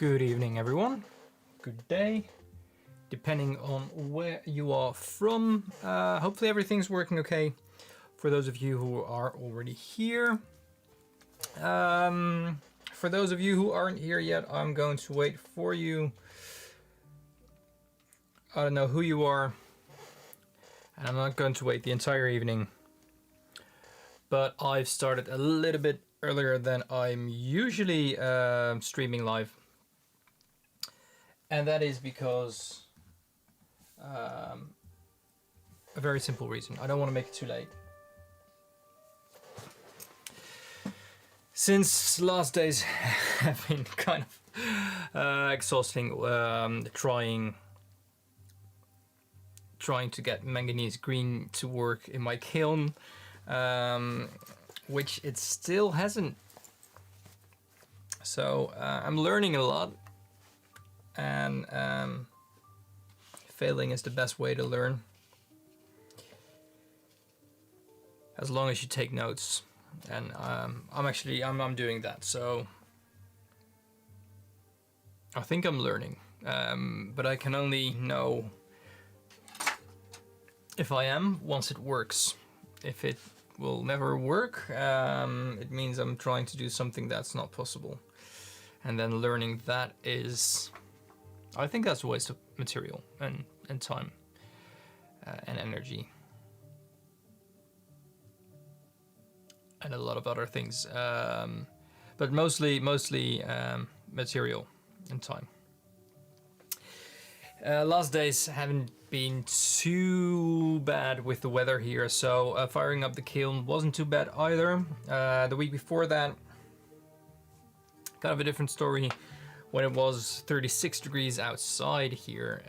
Good evening, everyone. Good day, depending on where you are from. Hopefully everything's working okay for those of you who are already here. For those of you who aren't here yet, I'm going to wait for you. I don't know who you are, and I'm not going to wait the entire evening. But I've started a little bit earlier than I'm usually streaming live. And that is because a very simple reason. I don't want to make it too late. Since last days have been kind of exhausting, trying to get manganese green to work in my kiln, which it still hasn't. So I'm learning a lot. And failing is the best way to learn, as long as you take notes. And I'm doing that, so I think I'm learning, but I can only know if I am once it works. If it will never work, it means I'm trying to do something that's not possible, and then learning that is, I think that's a waste of material and time and energy and a lot of other things, but mostly material and time. Last days haven't been too bad with the weather here, so firing up the kiln wasn't too bad either. The week before that, kind of a different story. When it was 36 degrees outside here,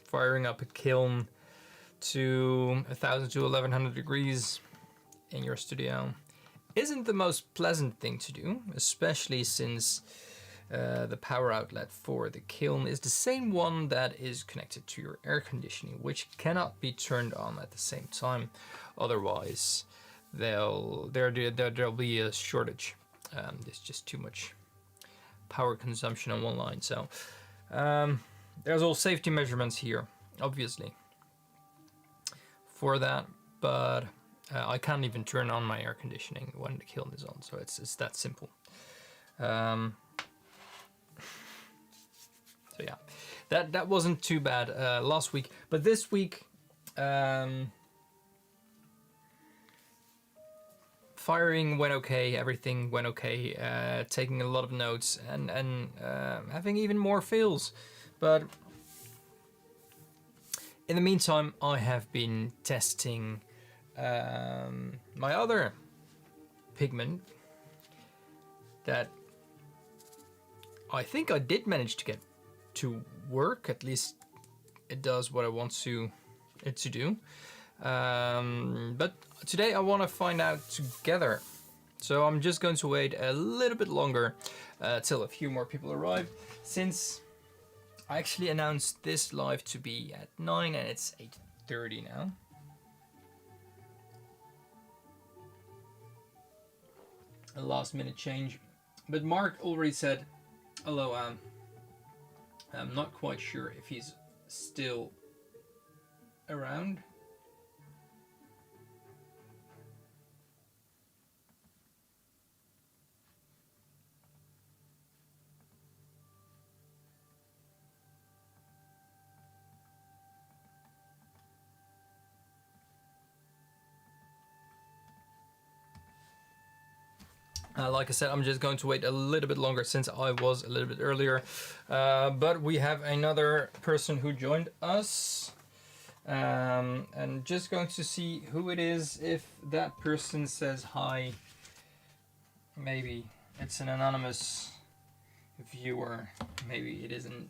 firing up a kiln to 1,000 to 1,100 degrees in your studio isn't the most pleasant thing to do, especially since the power outlet for the kiln is the same one that is connected to your air conditioning, which cannot be turned on at the same time. Otherwise, there'll be a shortage. There's just too much power consumption on one line. So there's all safety measurements here, obviously, for that, but I can't even turn on my air conditioning when the kiln is on, so it's that simple. So yeah, that wasn't too bad last week, but this week firing went okay, everything went okay, taking a lot of notes and having even more fails. But in the meantime, I have been testing my other pigment that I think I did manage to get to work. At least it does what I want it to do. But today I want to find out together. So I'm just going to wait a little bit longer till a few more people arrive, since I actually announced this live to be at 9 and it's 8:30 now. A last minute change. But Mark already said hello. I'm not quite sure if he's still around. Like I said, I'm just going to wait a little bit longer since I was a little bit earlier. But we have another person who joined us. And just going to see who it is. If that person says hi, maybe it's an anonymous viewer. Maybe it isn't.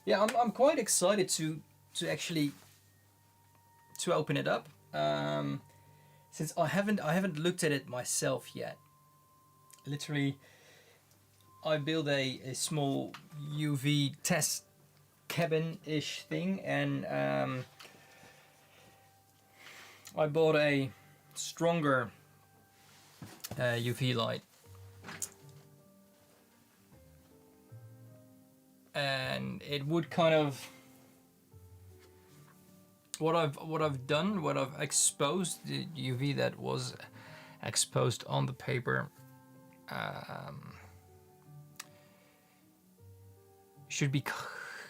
Yeah, I'm quite excited to actually open it up. Since I haven't looked at it myself yet. Literally, I built a small UV test cabin-ish thing, and I bought a stronger UV light and it would kind of what I've exposed, the UV that was exposed on the paper should be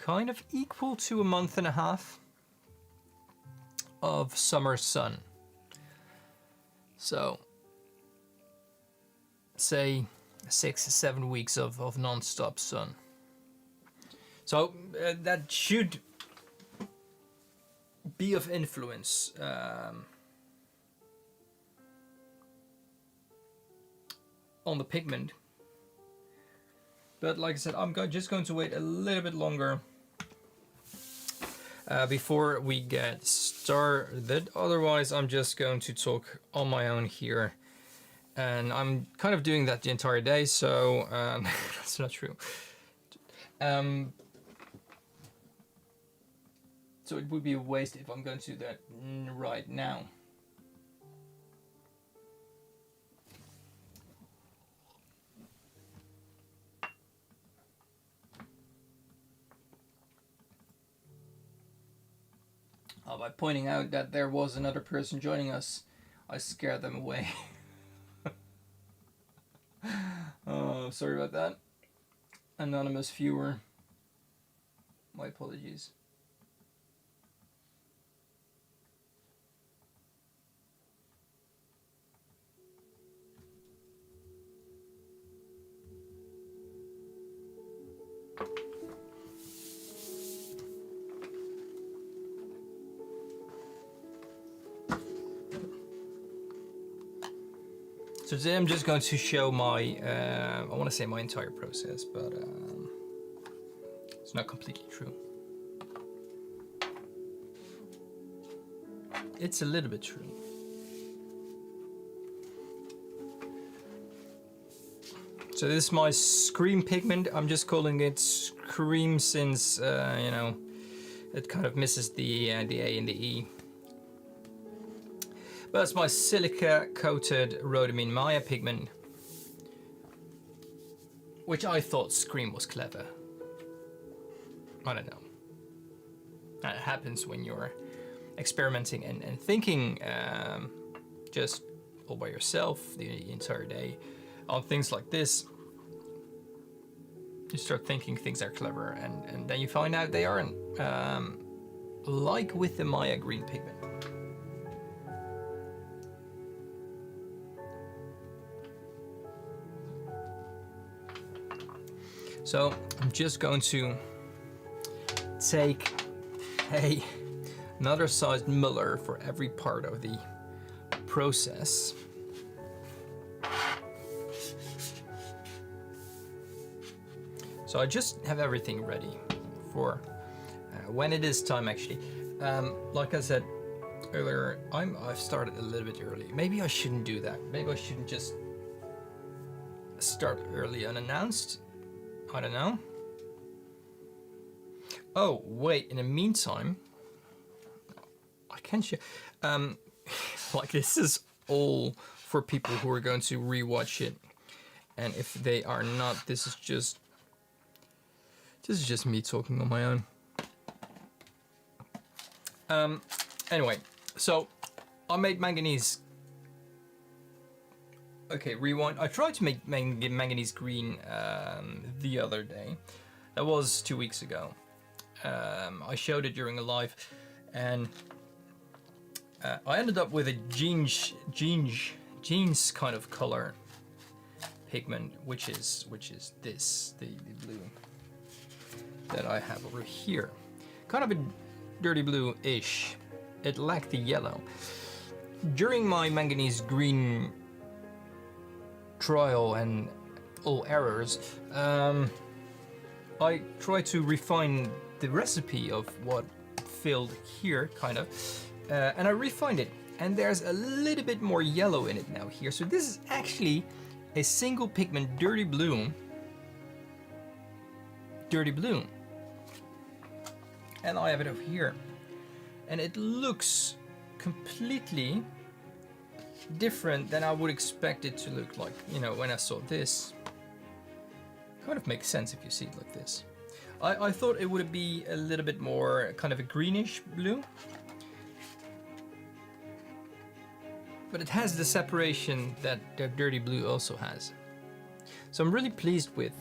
kind of equal to a month and a half of summer sun. So say 6 to 7 weeks of non-stop sun. So that should be of influence on the pigment. But like I said, I'm just going to wait a little bit longer before we get started. Otherwise, I'm just going to talk on my own here. And I'm kind of doing that the entire day, so that's not true. So it would be a waste if I'm going to do that right now. By pointing out that there was another person joining us, I scared them away. Oh, sorry about that. Anonymous viewer. My apologies. So today I'm just going to show my, I want to say my entire process, but it's not completely true. It's a little bit true. So this is my SCRM pigment. I'm just calling it SCRM since, you know, it kind of misses the A and the E. But it's my Silica Coated Rhodamine Maya pigment, which I thought SCRM was clever. I don't know. That happens when you're experimenting and thinking just all by yourself the entire day on things like this. You start thinking things are clever, and then you find out they aren't. Like with the Maya green pigment. So I'm just going to take another sized muller for every part of the process. So I just have everything ready for when it is time actually. Like I said earlier, I've started a little bit early. Maybe I shouldn't do that. Maybe I shouldn't just start early unannounced. I don't know. Oh, wait, in the meantime, I can show, like this is all for people who are going to rewatch it. And if they are not, this is just me talking on my own. Anyway, so I made manganese. Okay, rewind. I tried to make manganese green the other day. That was 2 weeks ago. I showed it during a live, and I ended up with a jeans kind of color pigment, which is this, the blue that I have over here. Kind of a dirty blue-ish. It lacked the yellow. During my manganese green trial and all errors, I tried to refine the recipe of what filled here, kind of, and I refined it, and there's a little bit more yellow in it now here. So this is actually a single pigment dirty blue, and I have it over here, and it looks completely different than I would expect it to look like. You know, when I saw this, kind of makes sense if you see it like this. I thought it would be a little bit more kind of a greenish blue. But it has the separation that the dirty blue also has. So I'm really pleased with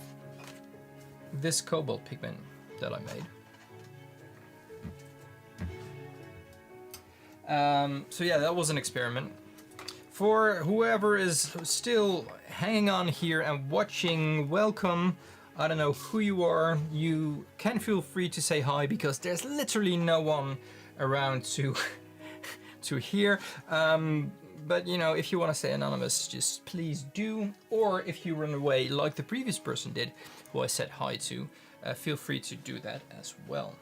this cobalt pigment that I made. So yeah, that was an experiment. For whoever is still hanging on here and watching, welcome. I don't know who you are. You can feel free to say hi because there's literally no one around to to hear. But you know, if you want to stay anonymous, just please do. Or if you run away like the previous person did, who I said hi to, feel free to do that as well.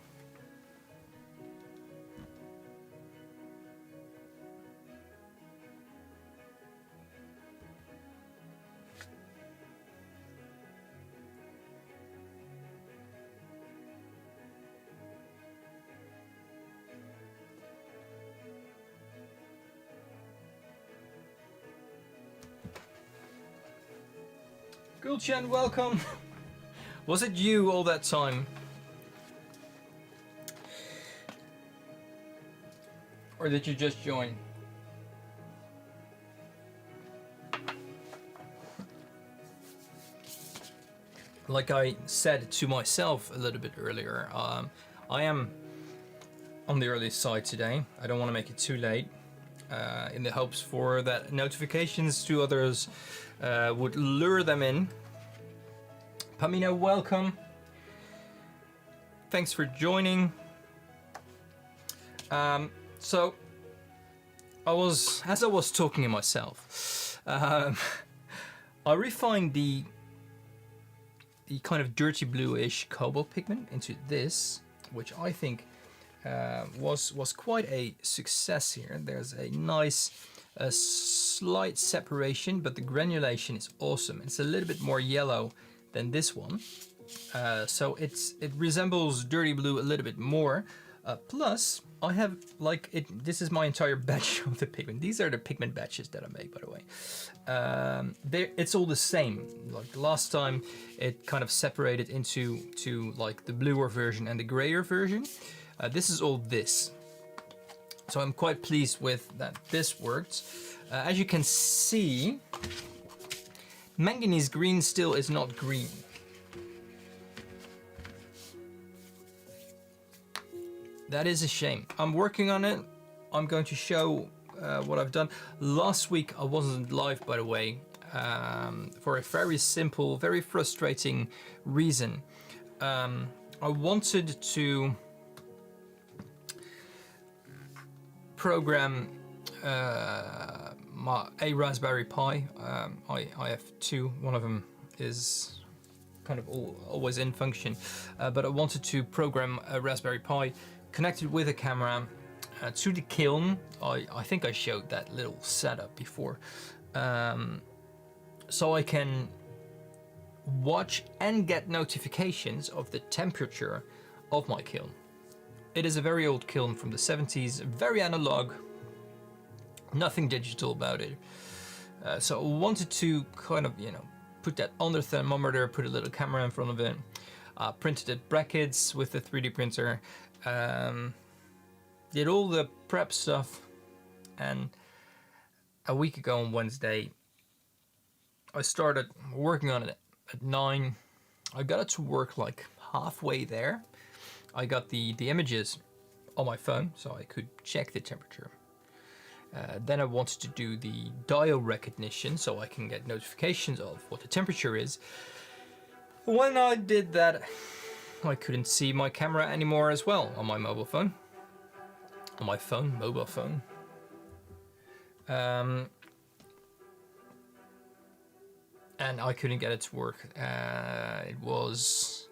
Gulchen, welcome. Was it you all that time? Or did you just join? Like I said to myself a little bit earlier, I am on the early side today. I don't want to make it too late, in the hopes for that notifications to others would lure them in. Pamina, welcome. Thanks for joining. So, as I was talking to myself, I refined the kind of dirty bluish cobalt pigment into this, which I think was quite a success here. There's a nice slight separation, but the granulation is awesome. It's a little bit more yellow than this one, so it resembles dirty blue a little bit more. Plus, I have this is my entire batch of the pigment. These are the pigment batches that I made, by the way. It's all the same. Like last time, it kind of separated into like the bluer version and the grayer version. This is all this. So I'm quite pleased with that this worked. As you can see, manganese green still is not green. That is a shame. I'm working on it. I'm going to show what I've done. Last week I wasn't live, by the way, for a very simple, very frustrating reason. I wanted to program a Raspberry Pi. I have two. One of them is kind of always in function, but I wanted to program a Raspberry Pi connected with a camera to the kiln. I think I showed that little setup before, so I can watch and get notifications of the temperature of my kiln. It is a very old kiln from the 70s, very analog, nothing digital about it. So I wanted to kind of, put that on the thermometer, put a little camera in front of it, printed it brackets with the 3D printer, did all the prep stuff, and a week ago on Wednesday, I started working on it at 9. I got it to work like halfway there. I got the images on my phone so I could check the temperature. Then I wanted to do the dial recognition so I can get notifications of what the temperature is. When I did that, I couldn't see my camera anymore as well on my mobile phone. On my phone, mobile phone. And I couldn't get it to work. It was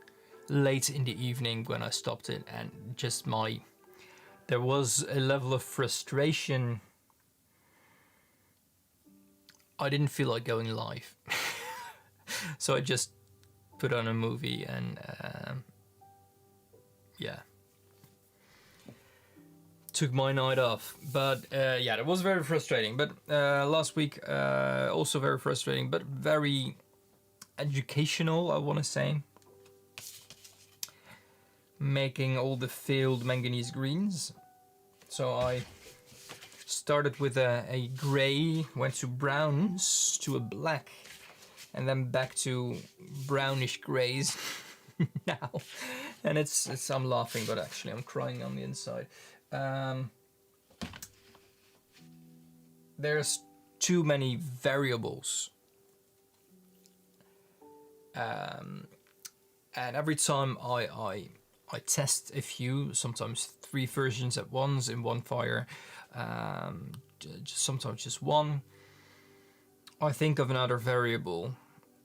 late in the evening when I stopped it, and just there was a level of frustration. I didn't feel like going live. So I just put on a movie and yeah, took my night off. But yeah, it was very frustrating. But last week also very frustrating, but very educational, I want to say. making all the failed manganese greens. So I started with a gray, went to browns, to a black, and then back to brownish grays now. And it's I'm laughing, but actually I'm crying on the inside. There's too many variables. And every time I test a few, sometimes 3 versions at once in one fire, sometimes just one, I think of another variable,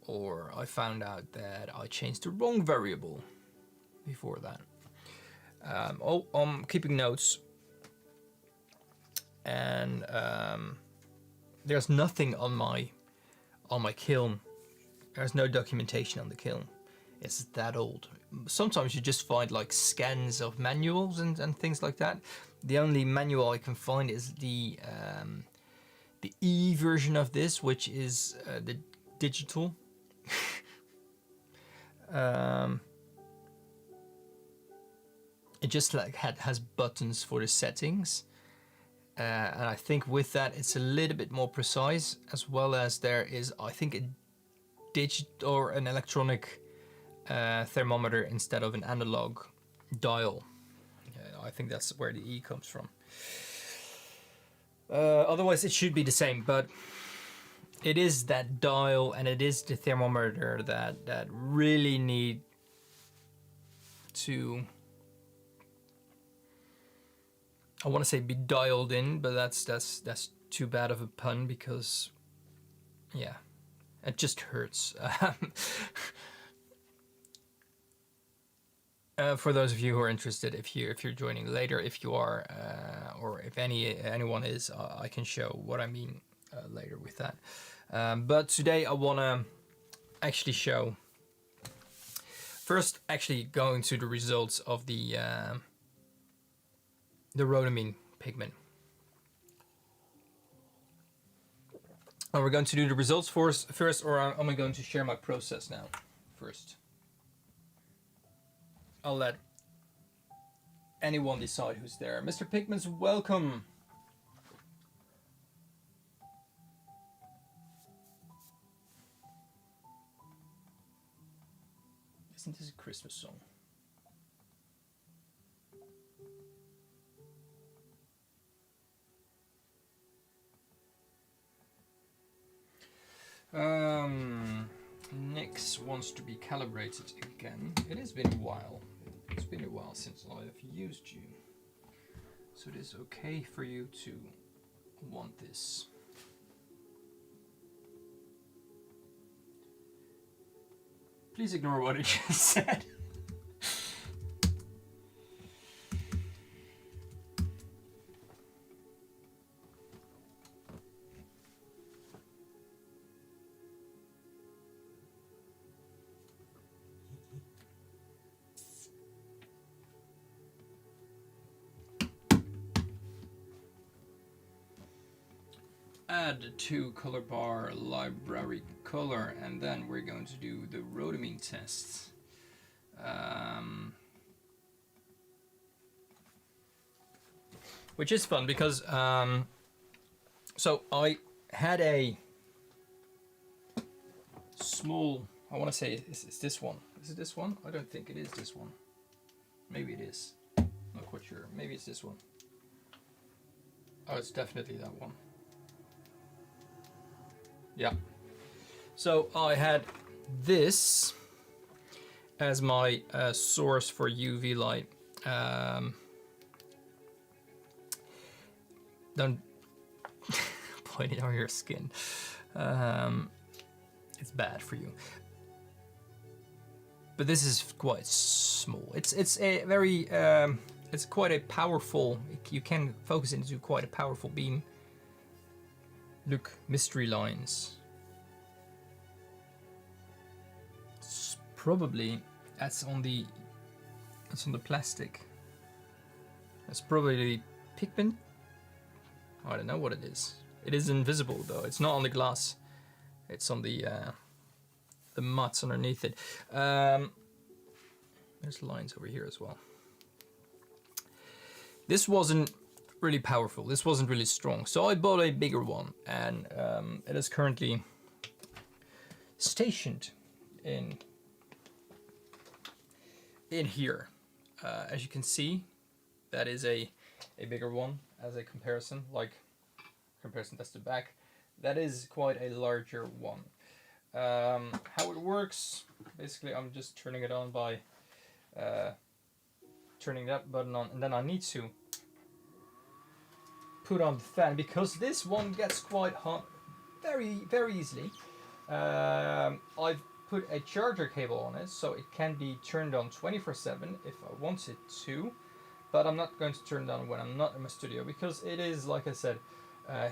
or I found out that I changed the wrong variable before that. I'm keeping notes, and there's nothing on my kiln. There's no documentation on the kiln. It's that old. Sometimes you just find like scans of manuals and things like that. The only manual I can find is the E version of this, which is the digital. It just like has buttons for the settings, and I think with that it's a little bit more precise, as well as there is, I think, a digital or an electronic thermometer instead of an analog dial. I think that's where the E comes from. Otherwise it should be the same, but it is that dial and it is the thermometer that really need to, I want to say, be dialed in, but that's too bad of a pun, because yeah, it just hurts. For those of you who are interested, if you're joining later, if you are, or if anyone is, I can show what I mean later with that. But today I want to actually show, first actually going to the results of the rhodamine pigment. And we're going to do the results first, or am I going to share my process now first? I'll let anyone decide who's there. Mr. Pigments, welcome. Isn't this a Christmas song? Nix wants to be calibrated again. It has been a while. It's been a while since I've used you. So it is okay for you to want this. Please ignore what it just said. Add to color bar library color, and then we're going to do the rhodamine test. Which is fun because so I had a small, I want to say it's this one. Is it this one? I don't think it is this one. Maybe it is. Not quite sure. Maybe it's this one. Oh, it's definitely that one. Yeah. So I had this as my source for UV light. Don't point it on your skin. It's bad for you. But this is quite small. It's a very it's quite a powerful. You can focus it into quite a powerful beam. Look, mystery lines. It's probably that's on the plastic. That's probably the pigment. I don't know what it is. It is invisible though. It's not on the glass. It's on the mats underneath it. There's lines over here as well. This wasn't really powerful. This wasn't really strong. So I bought a bigger one, and it is currently stationed in here. As you can see, that is a bigger one as a comparison, that's the back. That is quite a larger one. How it works, basically I'm just turning it on by turning that button on, and then I need to put on the fan because this one gets quite hot very easily. I've put a charger cable on it so it can be turned on 24/7 if I wanted to, but I'm not going to turn it on when I'm not in my studio because it is, like I said,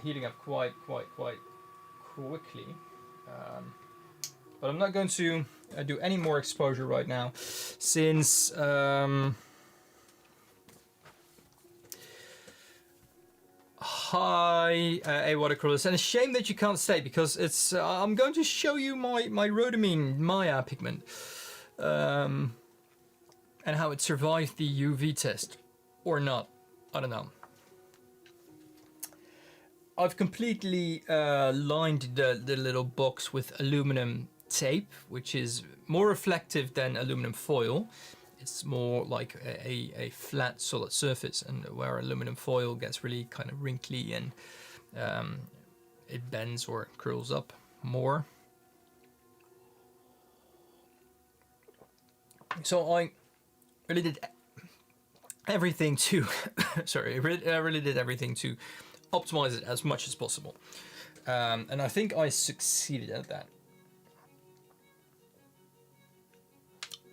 heating up quite quickly. But I'm not going to do any more exposure right now since a watercolor. And a shame that you can't stay because it's I'm going to show you my Rhodamine Maya pigment and how it survived the UV test or not. I don't know. I've completely lined the little box with aluminum tape, which is more reflective than aluminum foil. It's more like a flat solid surface, and where aluminum foil gets really kind of wrinkly and it bends or curls up more. So I really did everything to sorry, I really did everything to optimize it as much as possible, and I think I succeeded at that.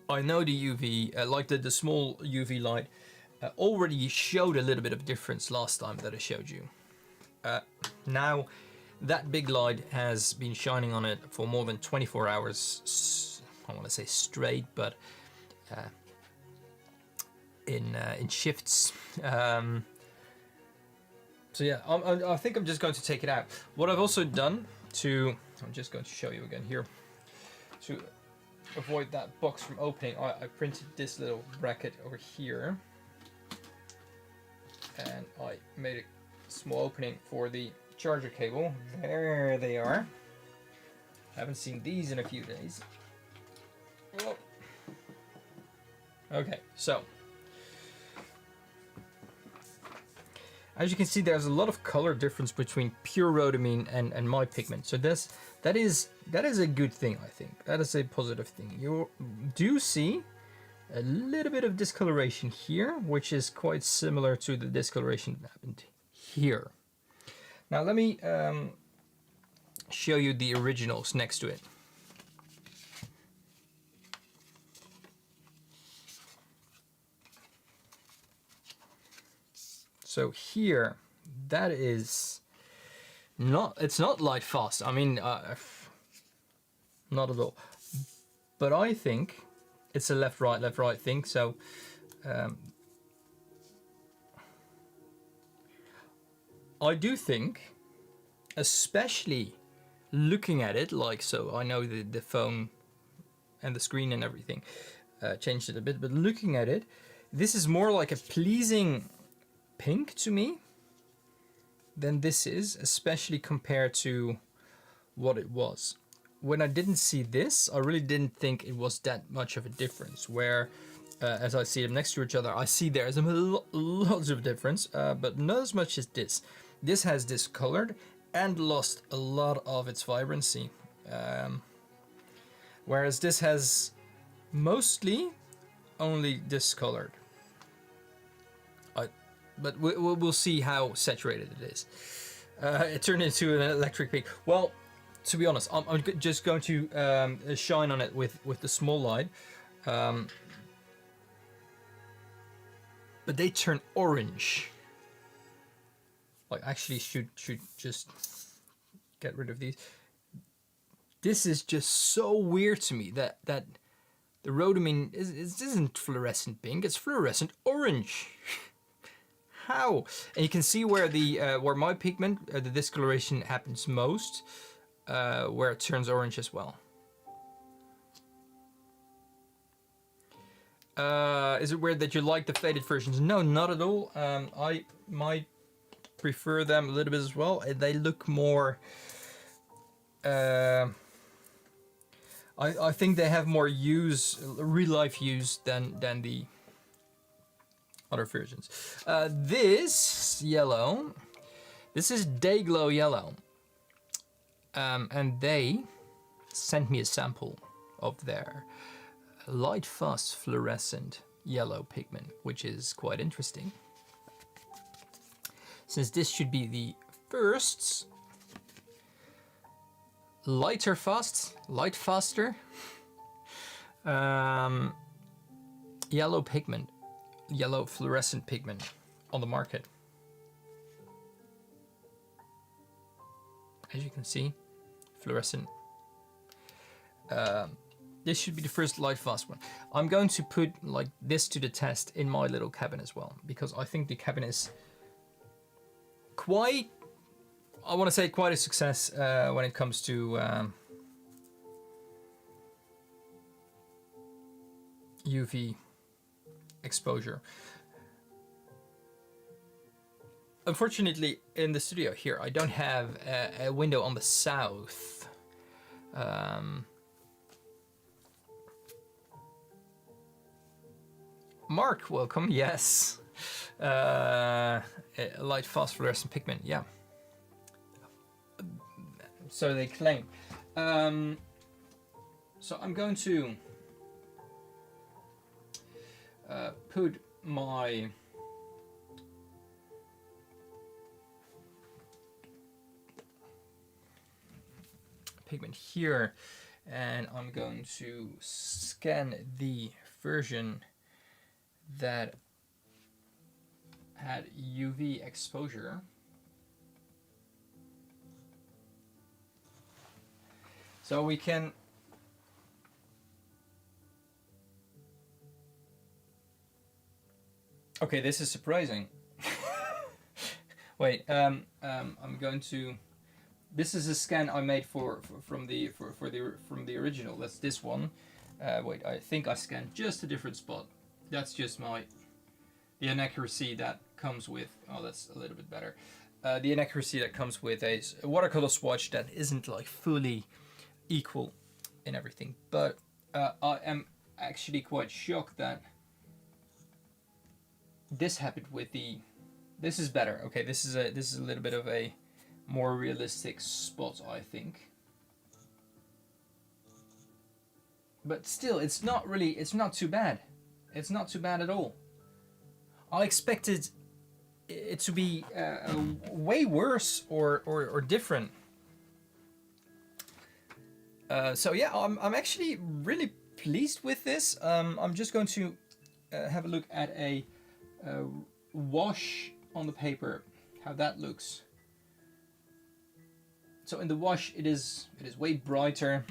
I know the UV, like the small UV light, already showed a little bit of difference last time that I showed you. Now, that big light has been shining on it for more than 24 hours, I want to say straight, but in shifts. So yeah, I think I'm just going to take it out. What I've also done I'm just going to show you again here, to avoid that box from opening, I printed this little bracket over here, and I made a small opening for the charger cable. There they are. Haven't seen these in a few days. Oh. Okay, so as you can see, there's a lot of color difference between pure rhodamine and my pigment. So that is a good thing, I think. That is a positive thing. You do see a little bit of discoloration here, which is quite similar to the discoloration that happened here. Now let me show you the originals next to it. So here, that is it's not light fast. I mean, not at all. But I think it's a left right thing. So I do think, especially looking at it like so, I know the phone and the screen and everything changed it a bit, but looking at it, this is more like a pleasing pink to me than this is, especially compared to what it was. When I didn't see this, I really didn't think it was that much of a difference, where as I see them next to each other, I see there's lots of difference, but not as much as this. This has discolored and lost a lot of its vibrancy, whereas this has mostly only discolored. But we'll see how saturated it is. It turned into an electric pink. Well, to be honest, I'm just going to shine on it with the small light. But they turn orange. Like, actually should just get rid of these. This is just so weird to me that the rhodamine isn't fluorescent pink, it's fluorescent orange. How? And you can see where where my pigment, the discoloration happens most, where it turns orange as well. Is it weird that you like the faded versions? No, not at all. I might prefer them a little bit as well. They look more... I think they have more real life use than the other versions. This yellow, this is Dayglow yellow. And they sent me a sample of their light fast fluorescent yellow pigment, which is quite interesting. Since this should be the first light faster yellow pigment, yellow fluorescent pigment on the market. As you can see, fluorescent. This should be the first light fast one. I'm going to put like this to the test in my little cabin as well, because I think the cabin is quite, I want to say quite a success when it comes to UV exposure. Unfortunately, in the studio here, I don't have a window on the south. Mark, welcome. Yes. Light fast fluorescent pigment, yeah. So they claim. So I'm going to put my pigment here, and I'm going to scan the version that had UV exposure. So we can okay, this is surprising. Wait, I'm going to. This is a scan I made from the original. That's this one. Wait, I think I scanned just a different spot. That's just the inaccuracy that comes with. Oh, that's a little bit better. The inaccuracy that comes with a watercolor swatch that isn't like fully equal in everything. But I am actually quite shocked that this happened with the. This is better. Okay, this is a little bit of a more realistic spot, I think. But still, it's not too bad. It's not too bad at all. I expected it to be way worse or different. So yeah, I'm actually really pleased with this. I'm just going to have a look at a wash on the paper, how that looks. So in the wash, it is way brighter.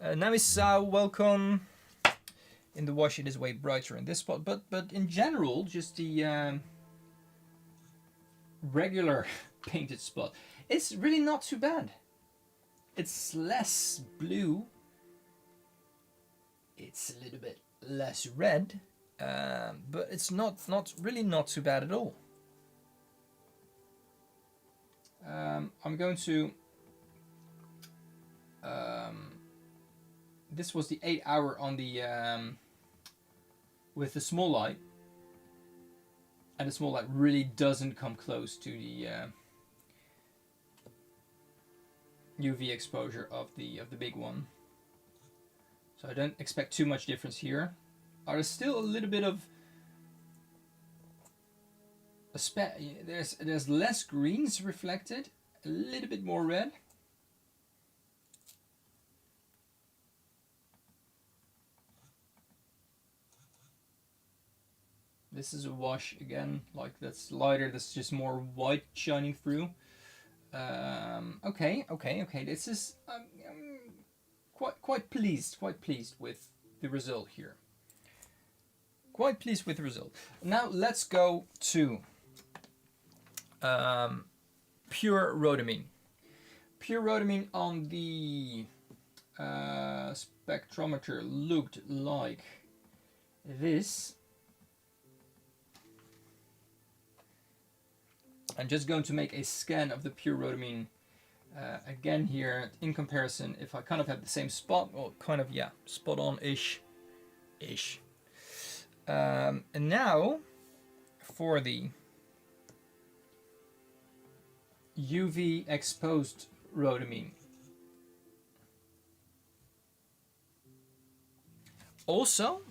Namisao, welcome. In the wash, it is way brighter in this spot, but in general, just the regular painted spot, it's really not too bad. It's less blue. It's a little bit less red, but it's not really not too bad at all. I'm going to. This was the 8-hour on the with the small light, and the small light really doesn't come close to the UV exposure of the big one. So I don't expect too much difference here. There's still a little bit of there's less greens reflected, a little bit more red. This is a wash again, like that's lighter, that's just more white shining through. Okay. This is quite pleased with the result here. Quite pleased with the result. Now let's go to pure rhodamine. Pure rhodamine on the spectrometer looked like this, I'm just going to make a scan of the pure rhodamine again here in comparison. If I kind of have the same spot, well, kind of, yeah, spot on ish. And now for the UV exposed rhodamine. Also,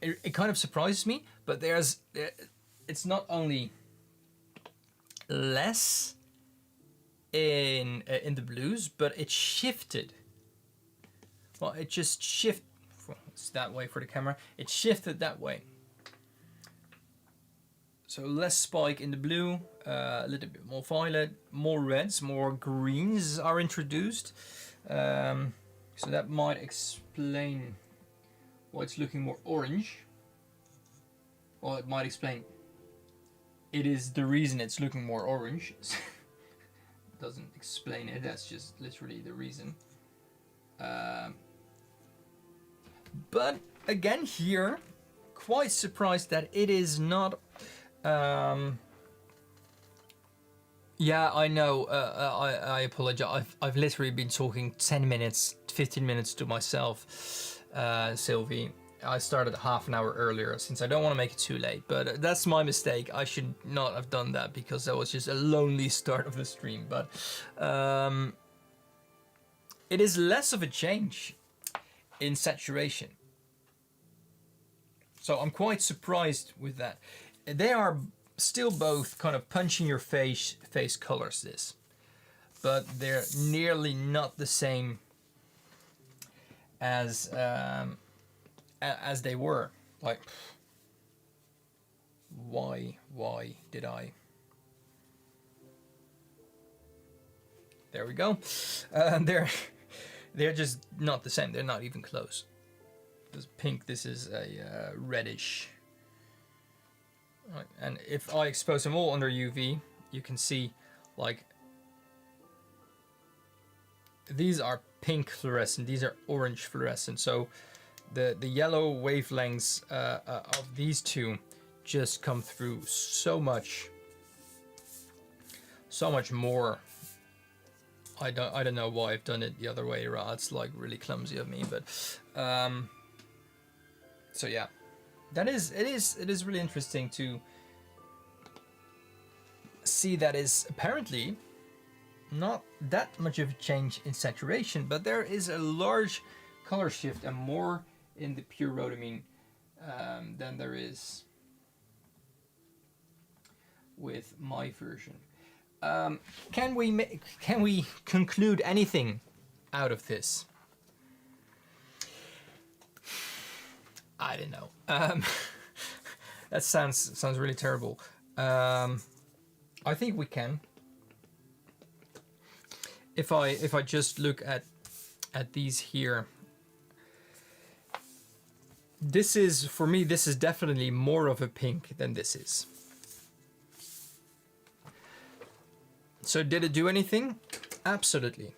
it kind of surprises me, but it's not only less in the blues, but it shifted. Well, it just shifted. It's that way for the camera. It shifted that way. So less spike in the blue, a little bit more violet, more reds, more greens are introduced. So that might explain why it's looking more orange. Well, it might explain it is the reason it's looking more orange. Doesn't explain it, that's just literally the reason. But again here, quite surprised that it is not... yeah, I know, I apologize. I've literally been talking 10 minutes, 15 minutes to myself, Sylvie. I started half an hour earlier since I don't want to make it too late, but that's my mistake. I should not have done that because that was just a lonely start of the stream. But it is less of a change in saturation. So I'm quite surprised with that. They are still both kind of punching your face colors, this, but they're nearly not the same as they were. Like, why did I? There we go. They're just not the same. They're not even close. This pink. This is a reddish. Right. And if I expose them all under UV, you can see, like, these are pink fluorescent. These are orange fluorescent. So the yellow wavelengths of these two just come through so much more. I don't know why I've done it the other way around. It's like really clumsy of me, but so yeah, it is really interesting to see that is apparently not that much of a change in saturation, but there is a large color shift and more in the pure rhodamine than there is with my version. Can we conclude anything out of this? I don't know. That sounds really terrible. I think we can. If I just look at these here, this is, for me, this is definitely more of a pink than this is. So did it do anything? Absolutely.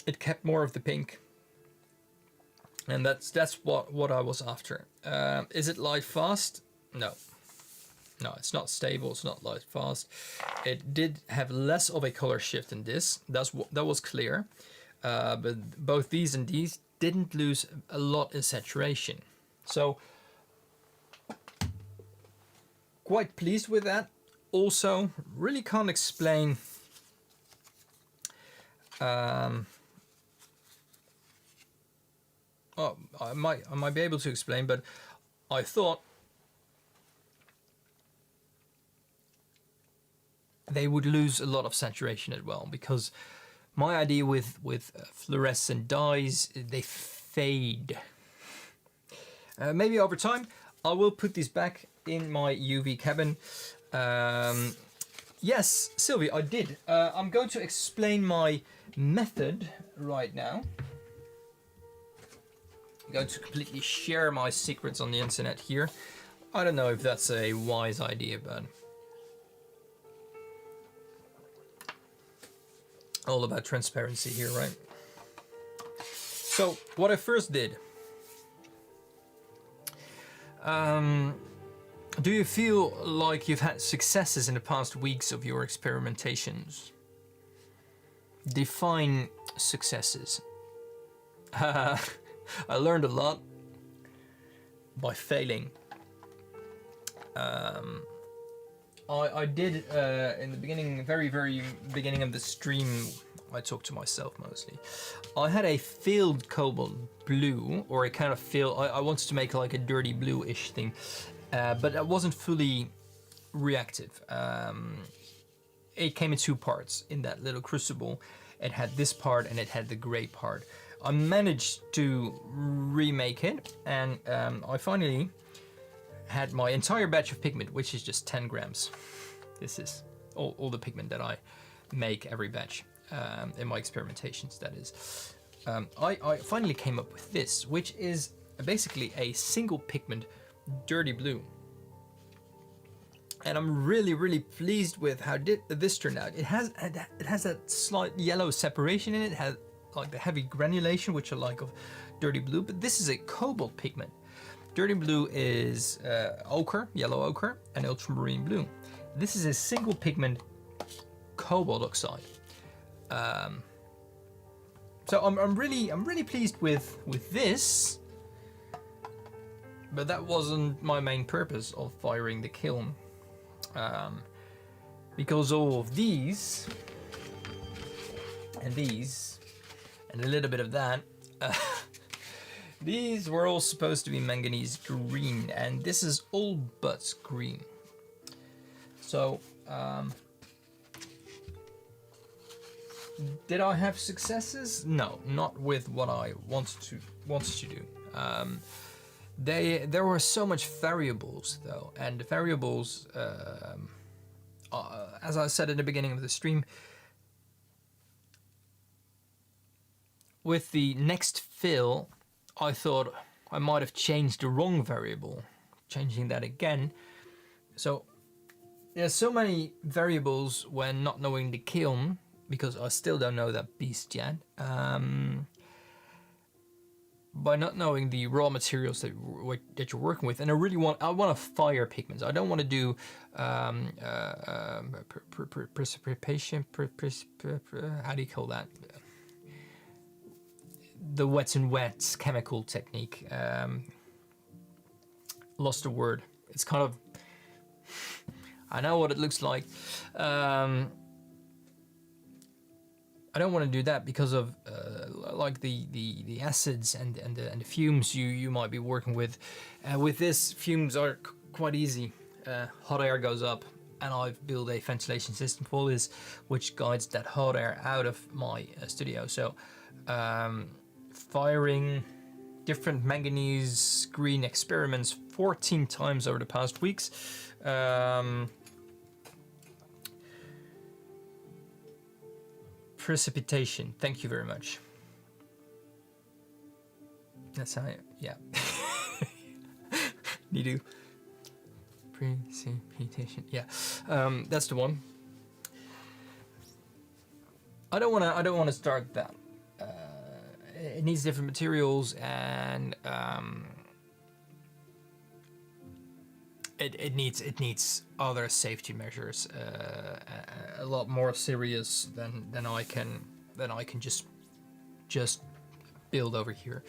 It kept more of the pink. And that's what I was after. Is it light fast? No. No, it's not stable, it's not light fast. It did have less of a color shift than this. That was clear. But both these and these didn't lose a lot in saturation. So quite pleased with that. Also, really can't explain well, I might be able to explain, but I thought they would lose a lot of saturation as well, because my idea with fluorescent dyes, they fade. Maybe over time I will put these back in my UV cabin. Yes, Sylvie, I did. I'm going to explain my method right now. I'm going to completely share my secrets on the internet here. I don't know if that's a wise idea, but all about transparency here, right? So what I first did Do you feel like you've had successes in the past weeks of your experimentations? Define successes. I learned a lot by failing. I did in the beginning, very beginning of the stream, I talked to myself mostly. I had a filled cobalt blue, or a kind of fill. I wanted to make like a dirty blue-ish thing, but it wasn't fully reactive. It came in two parts in that little crucible. It had this part and it had the gray part. I managed to remake it, and I finally had my entire batch of pigment, which is just 10 grams. This is all the pigment that I make every batch in my experimentations, that is. I finally came up with this, which is basically a single pigment dirty blue. And I'm really pleased with how this turned out. It has that slight yellow separation in it. It has like the heavy granulation, which I like of dirty blue, but this is a cobalt pigment. Dirty blue is ochre, yellow ochre, and ultramarine blue. This is a single pigment cobalt oxide. So I'm really pleased with this, but that wasn't my main purpose of firing the kiln, because all of these and these and a little bit of that. These were all supposed to be manganese green, and this is all but green. So, did I have successes? No, not with what I wanted to do. There were so much variables though, and the variables, as I said at the beginning of the stream, with the next fill, I thought I might have changed the wrong variable, changing that again. So there's so many variables when not knowing the kiln, because I still don't know that beast yet. By not knowing the raw materials that you're working with, and I want to fire pigments. I don't want to do precipitation. How do you call that? The wets and wets chemical technique. Lost the word. It's kind of, I know what it looks like. I don't want to do that because of like the acids and the fumes you might be working with. With this, fumes are quite easy. Hot air goes up, and I've built a ventilation system for this, which guides that hot air out of my studio. So firing different manganese green experiments 14 times over the past weeks. Precipitation, thank you very much. That's how yeah. Need to precipitation, yeah. That's the one. I don't want to start that. It needs different materials, and it needs other safety measures, a lot more serious than I can just build over here.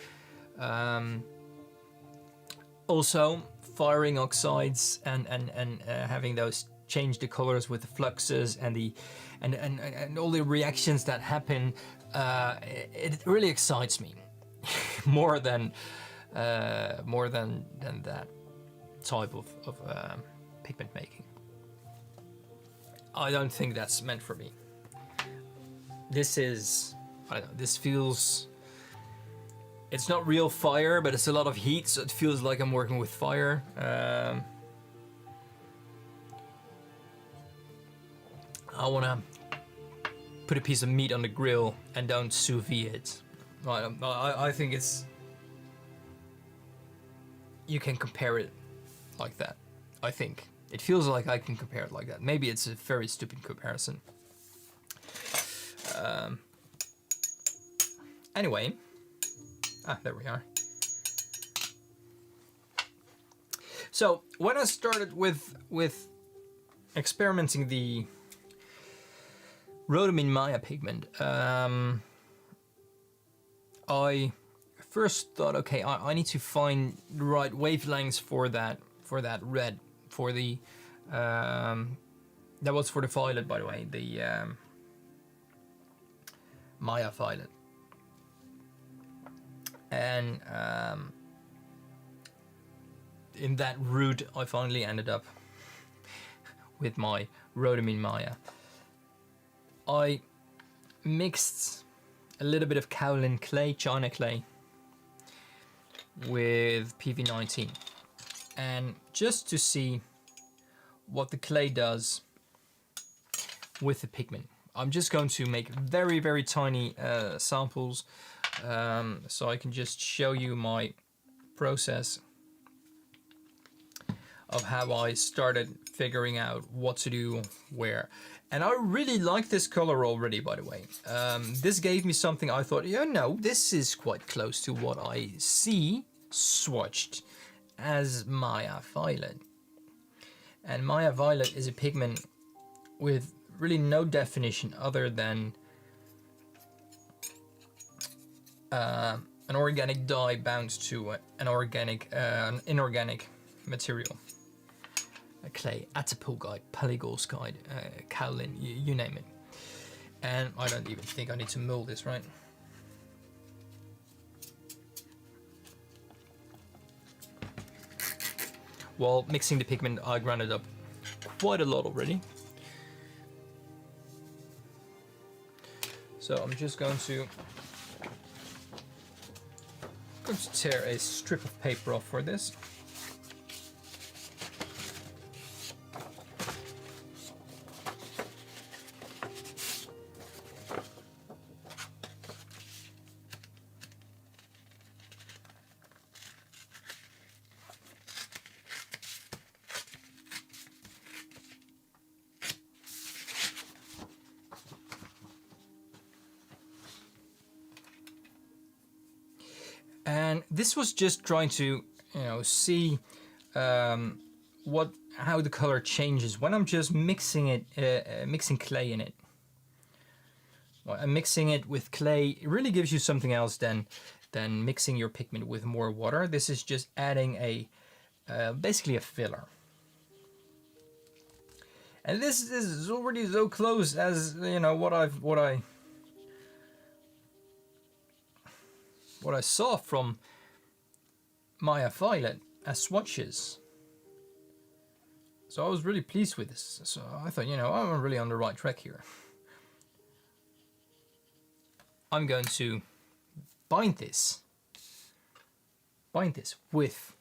Also, firing oxides and having those change the colors with the fluxes and all the reactions that happen. It really excites me more than that type of pigment making. I don't think that's meant for me. This is, I don't know, this feels, it's not real fire, but it's a lot of heat, so it feels like I'm working with fire. I want to put a piece of meat on the grill and don't sous vide it. I think it's, you can compare it like that. I think it feels like I can compare it like that. Maybe it's a very stupid comparison. Anyway, there we are. So when I started with experimenting the Rhodamine Maya pigment, I first thought, okay, I need to find the right wavelengths for that red, for the that was for the violet, by the way, the Maya violet. And in that route, I finally ended up with my Rhodamine Maya. I mixed a little bit of kaolin clay, China clay, with PV19, and just to see what the clay does with the pigment. I'm just going to make very, very tiny samples, so I can just show you my process of how I started figuring out what to do where. And I really like this color already, by the way. This gave me something I thought, yeah, no, this is quite close to what I see swatched as Maya Violet. And Maya Violet is a pigment with really no definition other than an organic dye bound to an inorganic material. A clay, atapulgite, palygorskite, kaolin, you name it. And I don't even think I need to mull this, right? While mixing the pigment, I ground up quite a lot already. So I'm just going to tear a strip of paper off for this. And this was just trying to, see how the color changes when I'm just mixing it, mixing clay in it. Well, and mixing it with clay, it really gives you something else than mixing your pigment with more water. This is just adding basically a filler. And this is already so close as what I saw from Maya Violet as swatches. So I was really pleased with this. So I thought, I'm really on the right track here. I'm going to bind this with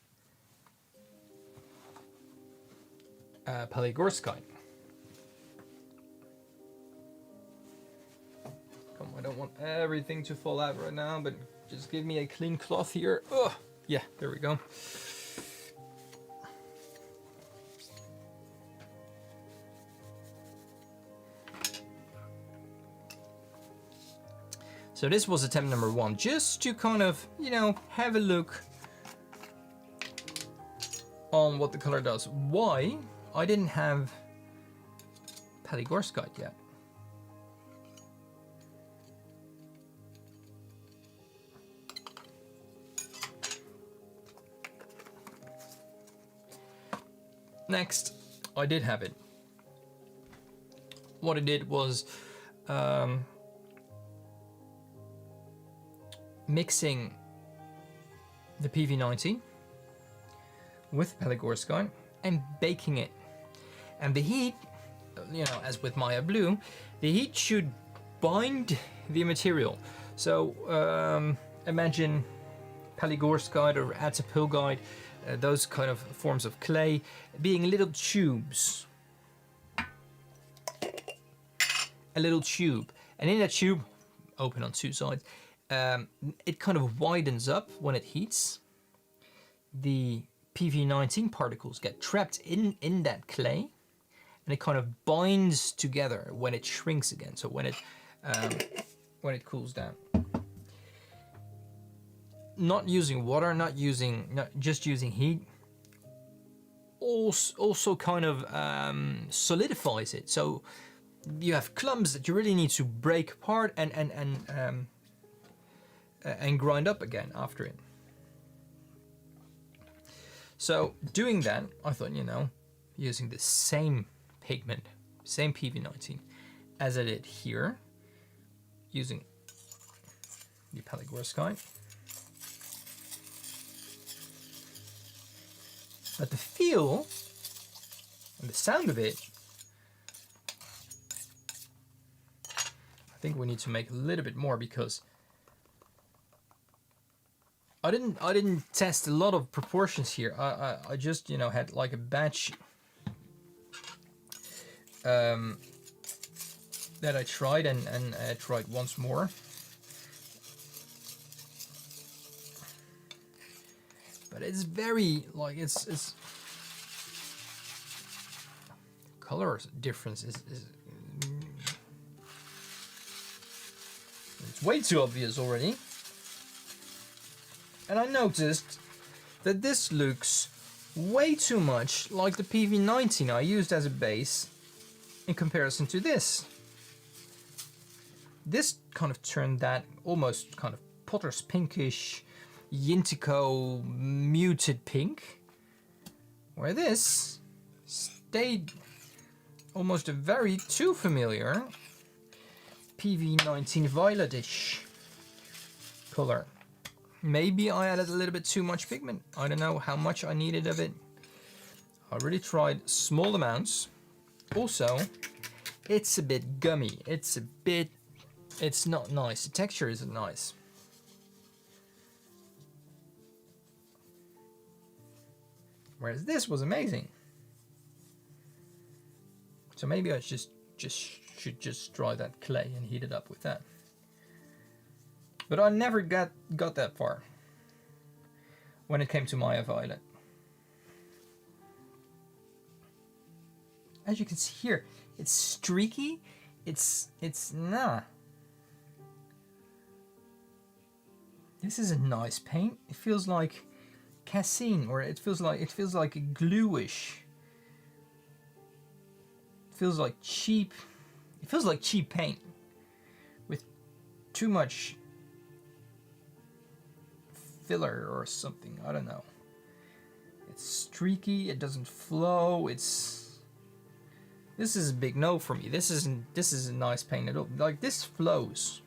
palygorskite. Come on, I don't want everything to fall out right now, but just give me a clean cloth here. Oh, yeah, there we go. So this was attempt number 1, just to kind of, have a look on what the color does. Why I didn't have palygorskite yet. Next, I did have it. What I did was mixing the PV19 with palygorskite and baking it. And the heat, as with Maya Blue, the heat should bind the material. So imagine palygorskite or atapulgite, those kind of forms of clay, being little tubes. A little tube. And in that tube, open on 2 sides, it kind of widens up when it heats. The PV19 particles get trapped in that clay, and it kind of binds together when it shrinks again. So when it cools down. Not using water, not just using heat, also kind of solidifies it. So you have clumps that you really need to break apart and grind up again after it. So doing that, I thought, you know, using the same pigment, same PV19 as I did here, using the Palygorskite. But the feel and the sound of it, I think we need to make a little bit more, because I didn't test a lot of proportions here. I just, you know, had like a batch that I tried and tried once more. But it's very, like, it's color difference is it's way too obvious already. And I noticed that this looks way too much like the PV19 I used as a base in comparison to this. This kind of turned that almost kind of potter's pinkish, Yintico muted pink, where this stayed almost a very too familiar PV19 violetish color. Maybe I added a little bit too much pigment. I don't know how much I needed of it. I really tried small amounts. Also, it's a bit gummy. It's not nice. The texture isn't nice. Whereas this was amazing. So maybe I should just try that clay and heat it up with that. But I never got that far when it came to Maya Violet. As you can see here, it's streaky. It's nah. This is a nice paint. It feels like cassine, or it feels like a gluish. It feels like cheap. It feels like cheap paint with too much filler or something. I don't know. It's streaky. It doesn't flow. This is a big no for me. This is a nice paint at all. Like, this flows.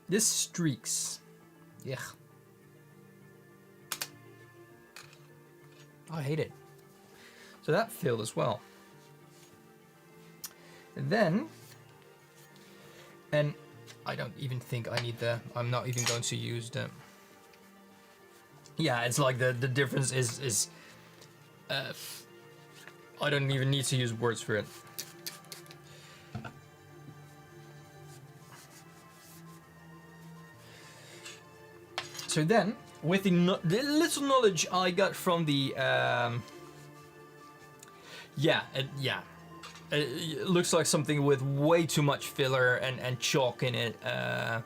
This streaks. Yeah. I hate it. So that failed as well. And then, and I don't even think I need I'm not even going to use the, yeah, it's like the difference is I don't even need to use words for it. So then, with the little knowledge I got from the, it looks like something with way too much filler and chalk in it. That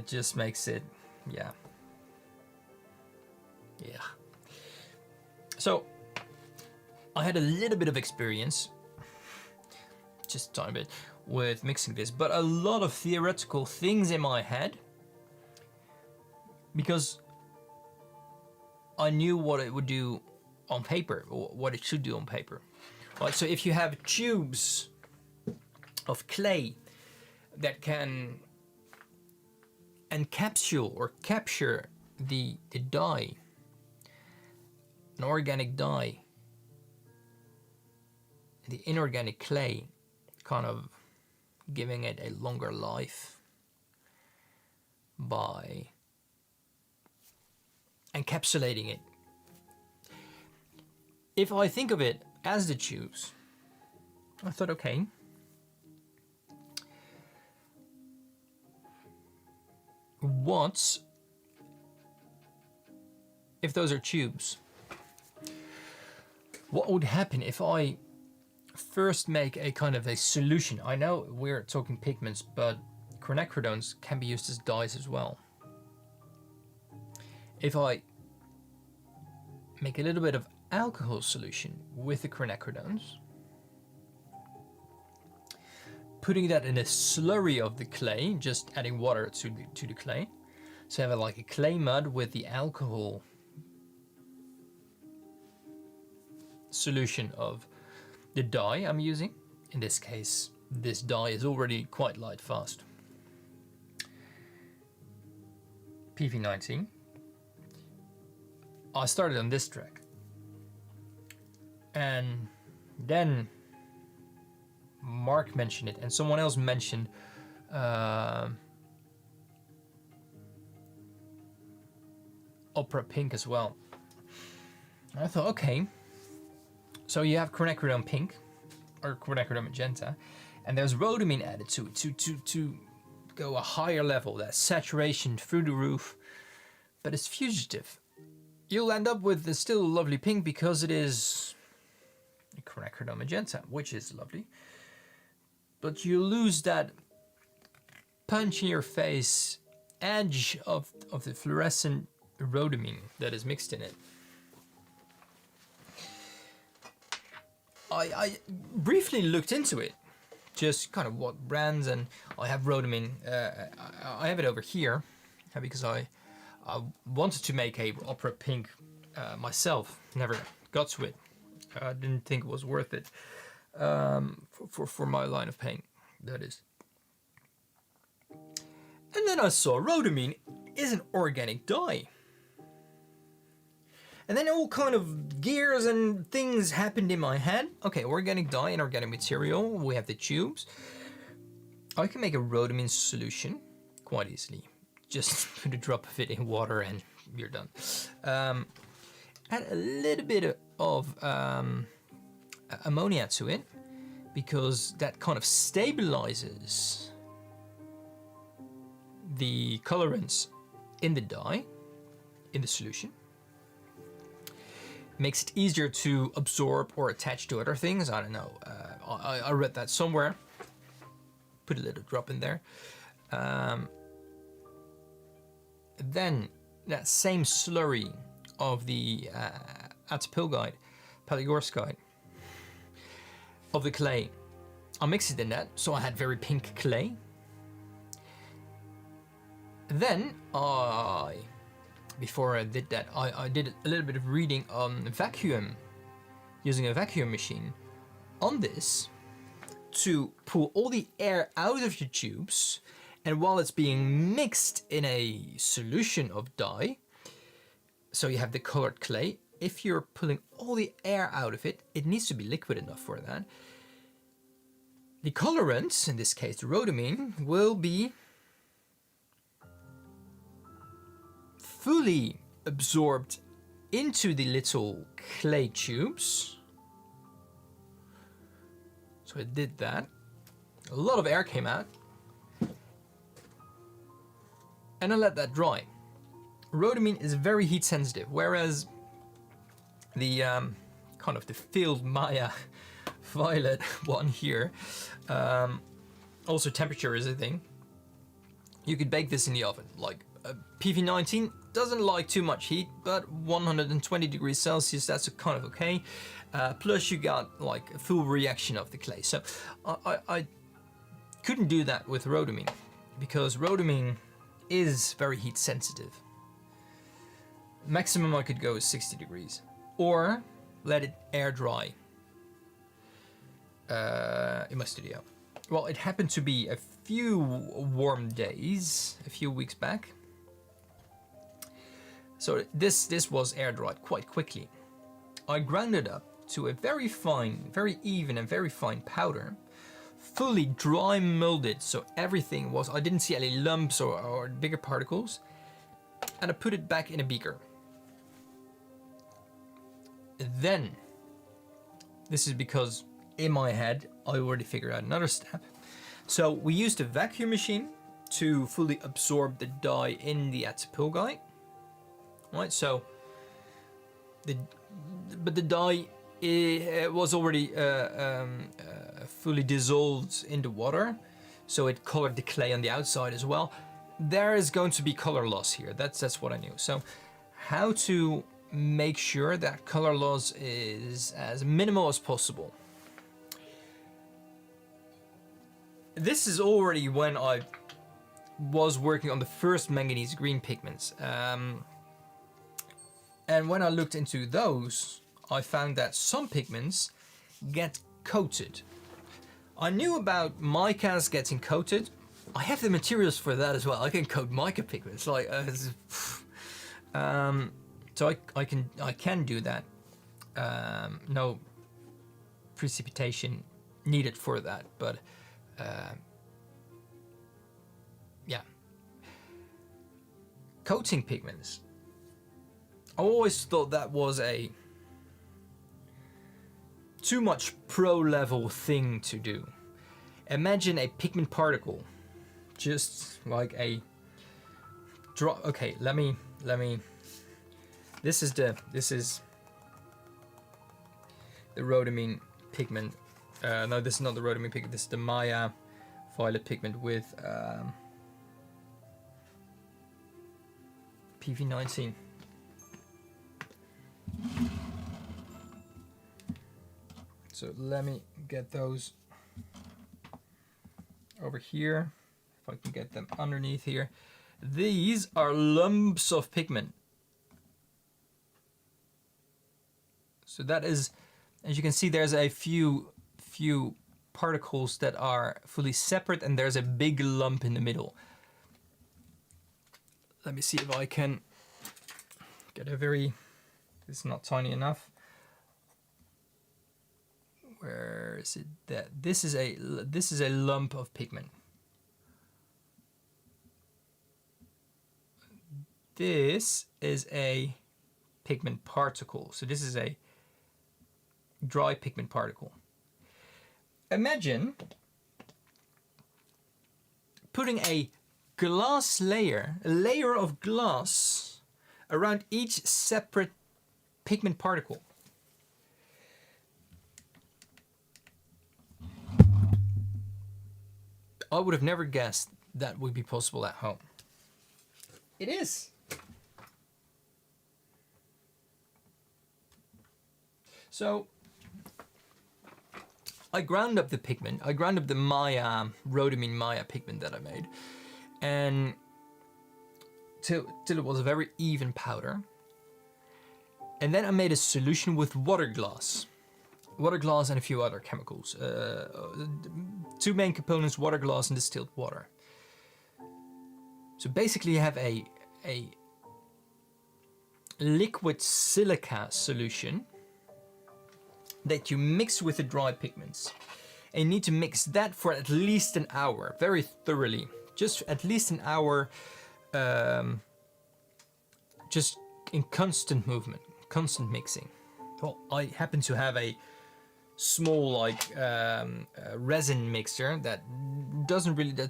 just makes it, yeah. So, I had a little bit of experience, just a tiny bit, with mixing this, but a lot of theoretical things in my head, because I knew what it would do on paper, or what it should do on paper. Right, so if you have tubes of clay that can encapsulate or capture the dye, an organic dye, the inorganic clay, kind of giving it a longer life by encapsulating it. If I think of it as the tubes, I thought, okay, what if those are tubes? What would happen if I first make a kind of a solution? I know we're talking pigments, but quinacridone can be used as dyes as well. If I make a little bit of alcohol solution with the quinacridone, putting that in a slurry of the clay, just adding water to the clay. So I have like a clay mud with the alcohol solution of the dye I'm using. In this case, this dye is already quite light fast. PV19. I started on this track. And then Mark mentioned it, and someone else mentioned Opera Pink as well. And I thought, okay, so you have quinacridone pink or quinacridone magenta, and there's rhodamine added to it to go a higher level, that saturation through the roof, but it's fugitive. You'll end up with still a lovely pink because it is quinacridone magenta, which is lovely, but you lose that punch in your face edge of the fluorescent rhodamine that is mixed in it. I briefly looked into it, just kind of what brands, and I have rhodamine. I have it over here because I wanted to make a opera pink myself. Never got to it. I didn't think it was worth it for my line of paint, that is. And then I saw rhodamine is an organic dye. And then all kind of gears and things happened in my head. Okay, organic dye and organic material. We have the tubes. I can make a rhodamine solution quite easily. Just put a drop of it in water and you're done. Add a little bit of ammonia to it, because that kind of stabilizes the colorants in the dye, in the solution. Makes it easier to absorb or attach to other things. I don't know. I read that somewhere. Put a little drop in there. Then that same slurry of the Atapilgite, Palygorskite, of the clay, I mixed it in that, so I had very pink clay. Then before I did that, I did a little bit of reading on vacuum, using a vacuum machine on this to pull all the air out of your tubes, and while it's being mixed in a solution of dye, so you have the colored clay, if you're pulling all the air out of it, it needs to be liquid enough for that. The colorants, in this case the rhodamine, will be fully absorbed into the little clay tubes. So it did that. A lot of air came out. And I let that dry. Rhodamine is very heat sensitive, whereas the kind of the Field Maya violet one here, also temperature is a thing. You could bake this in the oven, like PV19 doesn't like too much heat, but 120 degrees Celsius, that's kind of okay. Plus you got like a full reaction of the clay. So I couldn't do that with rhodamine, because rhodamine is very heat sensitive. Maximum I could go is 60 degrees, or let it air dry in my studio. Well, it happened to be a few warm days, a few weeks back. So this was air dried quite quickly. I ground it up to a very fine, very even and very fine powder, fully dry molded, so everything was, I didn't see any lumps or bigger particles, and I put it back in a beaker. Then, this is because in my head I already figured out another step. So we used a vacuum machine to fully absorb the dye in the Atapilgite. Right, so the dye was already fully dissolved in the water, so it colored the clay on the outside as well. There is going to be color loss here. That's what I knew. So how to make sure that color loss is as minimal as possible. This is already when I was working on the first manganese green pigments. And when I looked into those, I found that some pigments get coated. I knew about micas getting coated. I have the materials for that as well. I can coat mica pigments. So I can do that. No precipitation needed for that, but yeah. Coating pigments. I always thought that was a too much pro level thing to do. Imagine a pigment particle, just like a drop. Okay, let me. This is the rhodamine pigment. No, this is not the rhodamine pigment. This is the Maya violet pigment with PV19. So let me get those over here, if I can get them underneath here. These are lumps of pigment. So that is, as you can see, there's a few particles that are fully separate, and there's a big lump in the middle. Let me see if I can get a very, it's not tiny enough. Where is it? That this is a lump of pigment. This is a pigment particle. So this is a dry pigment particle. Imagine putting a glass layer, a layer of glass around each separate pigment particle. I would have never guessed that would be possible at home. It is. So I ground up the pigment. I ground up the Maya, Rhodamine Maya pigment that I made, and till it was a very even powder. And then I made a solution with water glass and a few other chemicals. Two main components: water glass and distilled water. So basically, you have a liquid silica solution that you mix with the dry pigments. And you need to mix that for at least an hour, very thoroughly. Just at least an hour, just in constant movement, constant mixing. Well, I happen to have a small resin mixer that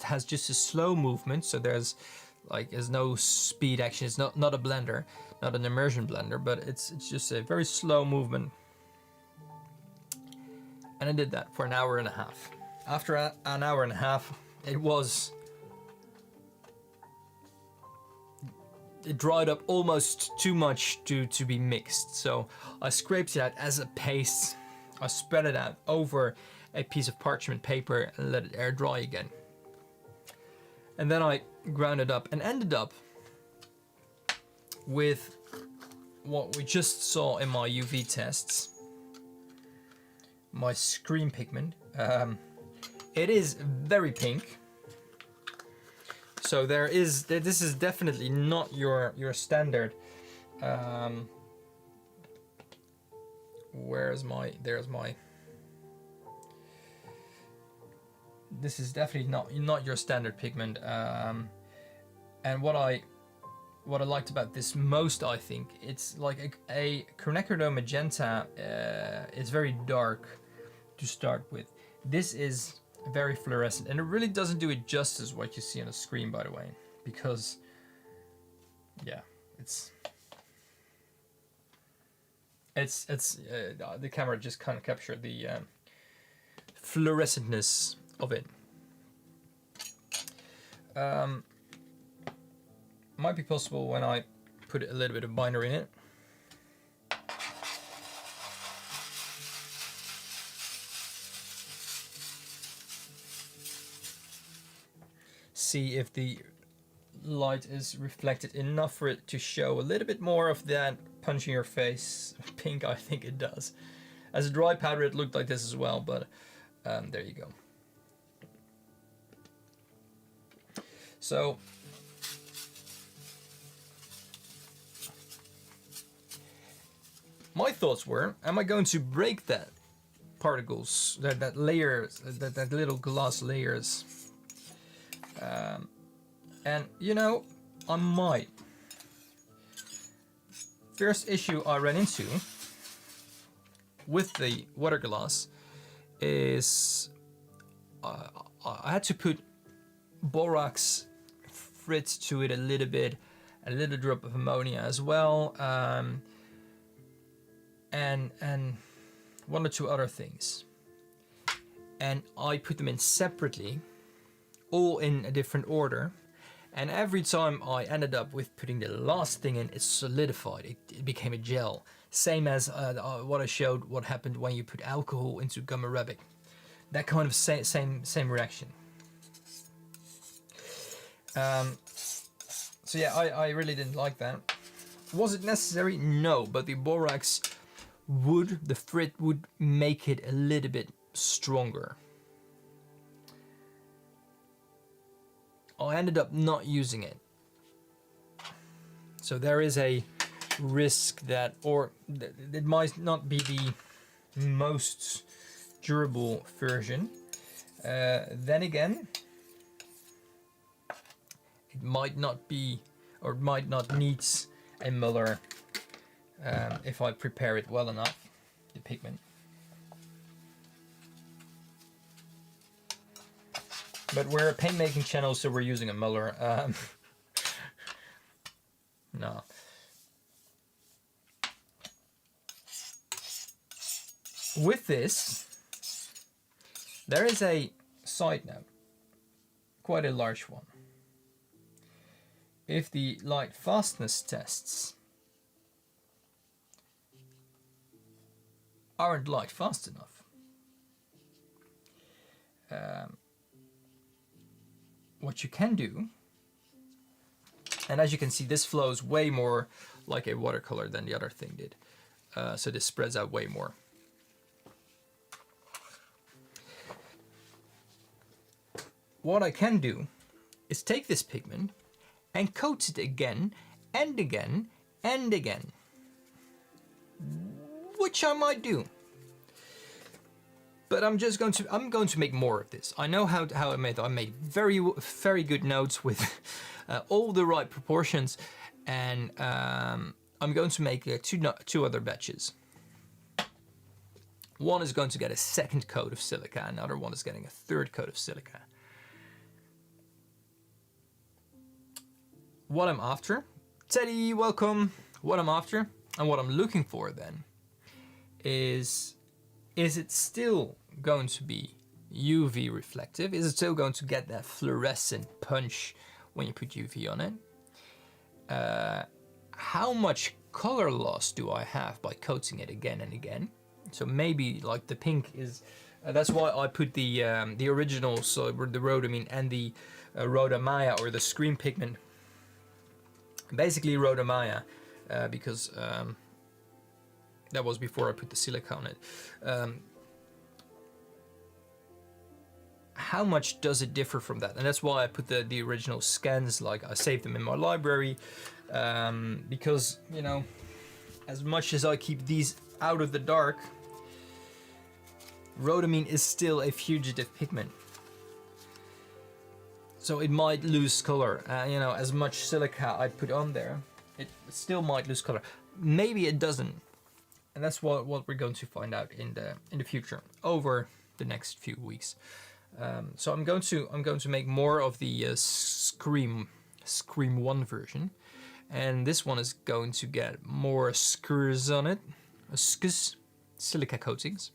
has just a slow movement, so there's no speed action. It's not a blender, not an immersion blender, but it's just a very slow movement. And I did that for an hour and a half. After an hour and a half, it dried up almost too much to be mixed. So I scraped it out as a paste. I spread it out over a piece of parchment paper and let it air dry again. And then I ground it up and ended up with what we just saw in my UV tests. My screen pigment. It is very pink. So this is definitely not your standard. There's my. This is definitely not your standard pigment. And what I liked about this most, I think, it's like a quinacridone magenta. It's very dark to start with. This is very fluorescent, and it really doesn't do it justice what you see on the screen, by the way, because yeah, the camera just kind of captured the fluorescentness of it. Might be possible when I put a little bit of binder in it. see if the light is reflected enough for it to show a little bit more of that punch in your face pink. I think it does. As a dry powder it looked like this as well, but there you go. So my thoughts were, am I going to break that particles, that layers, that little glass layers? And you know, I might. First issue I ran into with the water glass is I had to put borax frit to it a little bit, a little drop of ammonia as well, and one or two other things. And I put them in separately, all in a different order. And every time I ended up with putting the last thing in, it solidified. It became a gel. Same as what I showed, what happened when you put alcohol into gum arabic. That kind of same reaction. So yeah, I really didn't like that. Was it necessary? No, but the borax would, the frit would make it a little bit stronger. I ended up not using it. So there is a risk that, or it might not be the most durable version. Then again, it might not be, or it might not need a muller if I prepare it well enough, the pigment. But we're a paint making channel, so we're using a muller. No. With this, there is a side note, quite a large one. If the light fastness tests aren't light fast enough, what you can do, and as you can see, this flows way more like a watercolor than the other thing did. So this spreads out way more. What I can do is take this pigment and coat it again and again and again, which I might do. But I'm going to make more of this. I know how I made it. I made very good notes with all the right proportions, and I'm going to make two other batches. One is going to get a second coat of silica, another one is getting a third coat of silica. What I'm after, Teddy, welcome. What I'm after and what I'm looking for then is it still going to be UV reflective? Is it still going to get that fluorescent punch when you put UV on it? How much color loss do I have by coating it again and again? So maybe like the pink is, that's why I put the original, so the rhodamine and the Rhodamine Maya, or the screen pigment. Basically Rhodamine Maya, because that was before I put the silica on it. How much does it differ from that? And that's why I put the original scans, like I saved them in my library, because, you know, as much as I keep these out of the dark, rhodamine is still a fugitive pigment. So it might lose color, you know, as much silica I put on there, it still might lose color. Maybe it doesn't. And that's what we're going to find out in the future, over the next few weeks. So I'm going to make more of the Scream 1 version, and this one is going to get more skrs on it, silica coatings.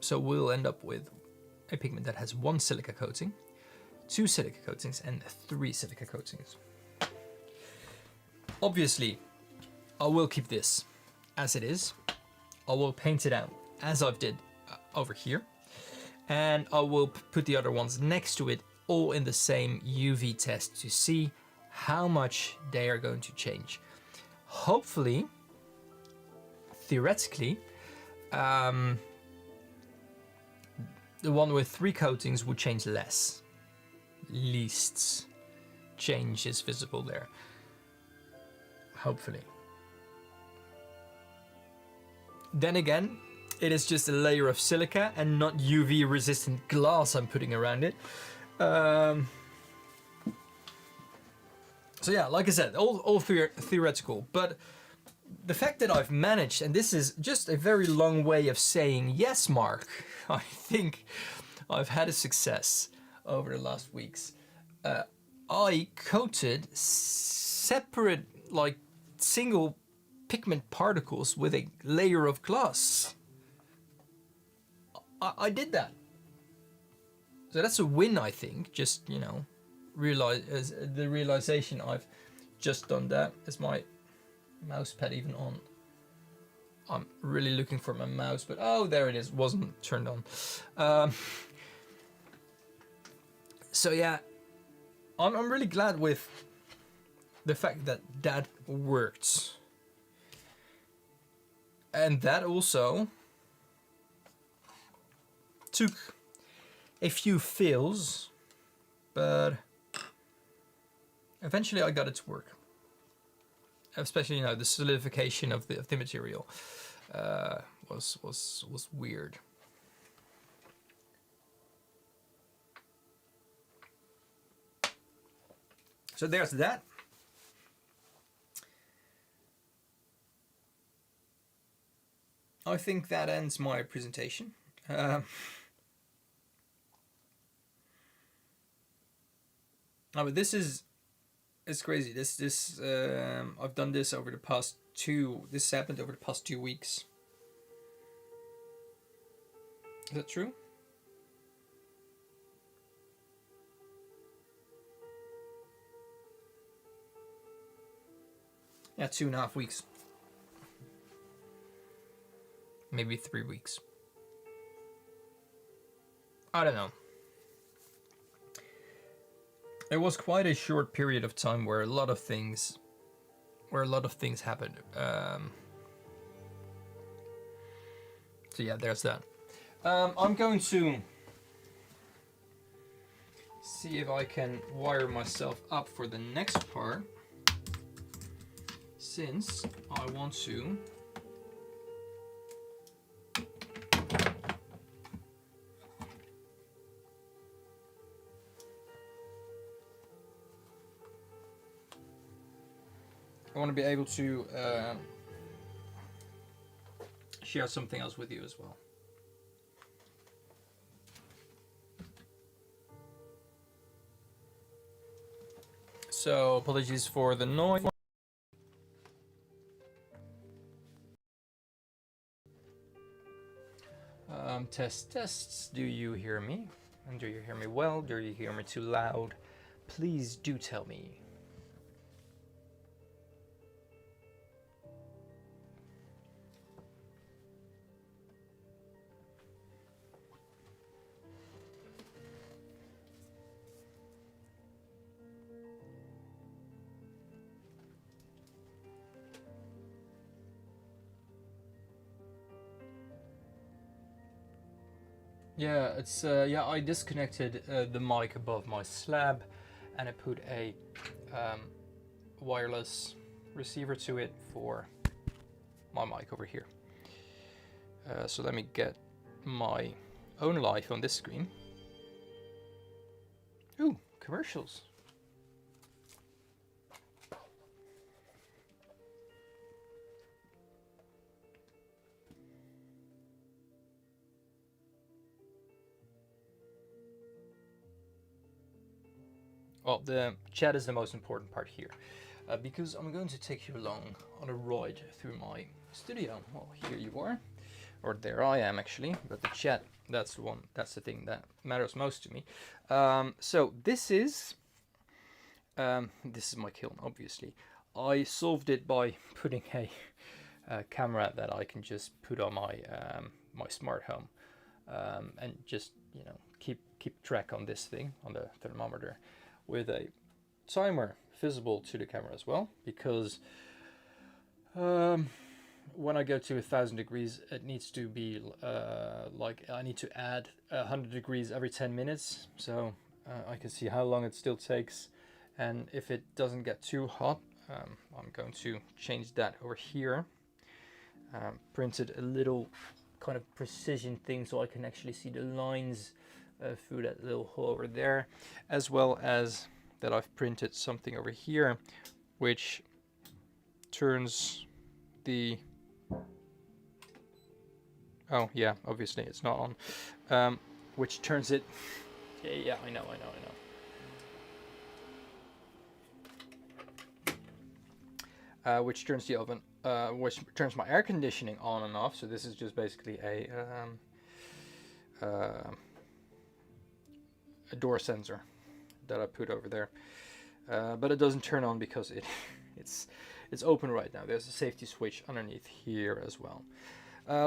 So we'll end up with a pigment that has 1 silica coating, 2 silica coatings, and 3 silica coatings. Obviously, I will keep this as it is. I will paint it out as I've did over here. And I will put the other ones next to it, all in the same UV test to see how much they are going to change. Hopefully, theoretically, the one with 3 coatings would change less. Least change is visible there. Hopefully. Then again, it is just a layer of silica and not UV resistant glass I'm putting around it. So yeah, like I said, all theoretical, but the fact that I've managed, and this is just a very long way of saying yes, Mark, I think I've had a success over the last weeks. I coated separate, like single pigment particles with a layer of glass. I did that. So that's a win, I think. Just, you know, the realization I've just done that. Is my mouse pad even on? I'm really looking for my mouse, but oh, there it is. Wasn't turned on. So yeah, I'm really glad with the fact that that worked. And that also took a few fills, but eventually I got it to work. Especially, you know, the solidification of the material was weird. So there's that. I think that ends my presentation. But it's crazy. I've done this over the past this happened over the past 2 weeks. Is that true? Yeah, 2.5 weeks. Maybe 3 weeks. I don't know. It was quite a short period of time where a lot of things happened. So yeah, there's that. I'm going to see if I can wire myself up for the next part, since I want to be able to share something else with you as well. So apologies for the noise. Tests. Do you hear me? And do you hear me well? Do you hear me too loud? Please do tell me. Yeah, it's I disconnected the mic above my slab, and I put a wireless receiver to it for my mic over here. So let me get my own life on this screen. Ooh, commercials. Well, the chat is the most important part here, because I'm going to take you along on a ride through my studio. Well, here you are, or there I am actually, but the chat, that's the thing that matters most to me. So this is my kiln, obviously. I solved it by putting a camera that I can just put on my smart home, and just, you know, keep track on this thing, on the thermometer, with a timer visible to the camera as well, because when I go to 1,000 degrees, it needs to be like I need to add 100 degrees every 10 minutes, so I can see how long it still takes. And if it doesn't get too hot, I'm going to change that over here. Printed a little kind of precision thing so I can actually see the lines through that little hole over there, as well as that I've printed something over here which turns the, oh yeah, obviously it's not on, which turns it, yeah, I know. Which turns the oven, which turns my air conditioning on and off. So this is just basically a door sensor that I put over there, but it doesn't turn on because it's open right now. There's a safety switch underneath here as well.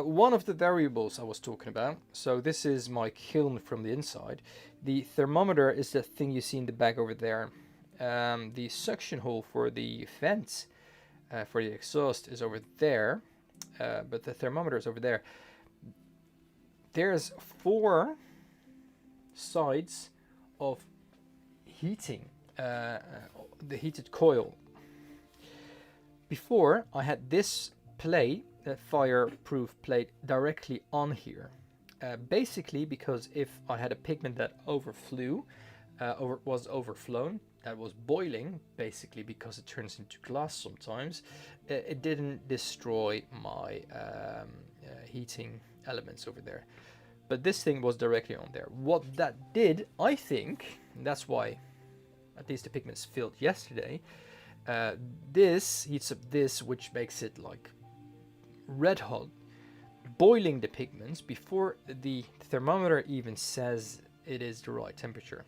One of the variables I was talking about, so this is my kiln from the inside. The thermometer is the thing you see in the back over there. The suction hole for the vent for the exhaust is over there, but the thermometer is over there. There's 4 sides of heating, the heated coil. Before, I had this plate, that fireproof plate, directly on here. Basically because if I had a pigment that overflew, was overflown, that was boiling, basically because it turns into glass sometimes, it didn't destroy my heating elements over there. But this thing was directly on there. What that did, I think, and that's why at least the pigments filled yesterday, this heats up this, which makes it like red hot, boiling the pigments before the thermometer even says it is the right temperature,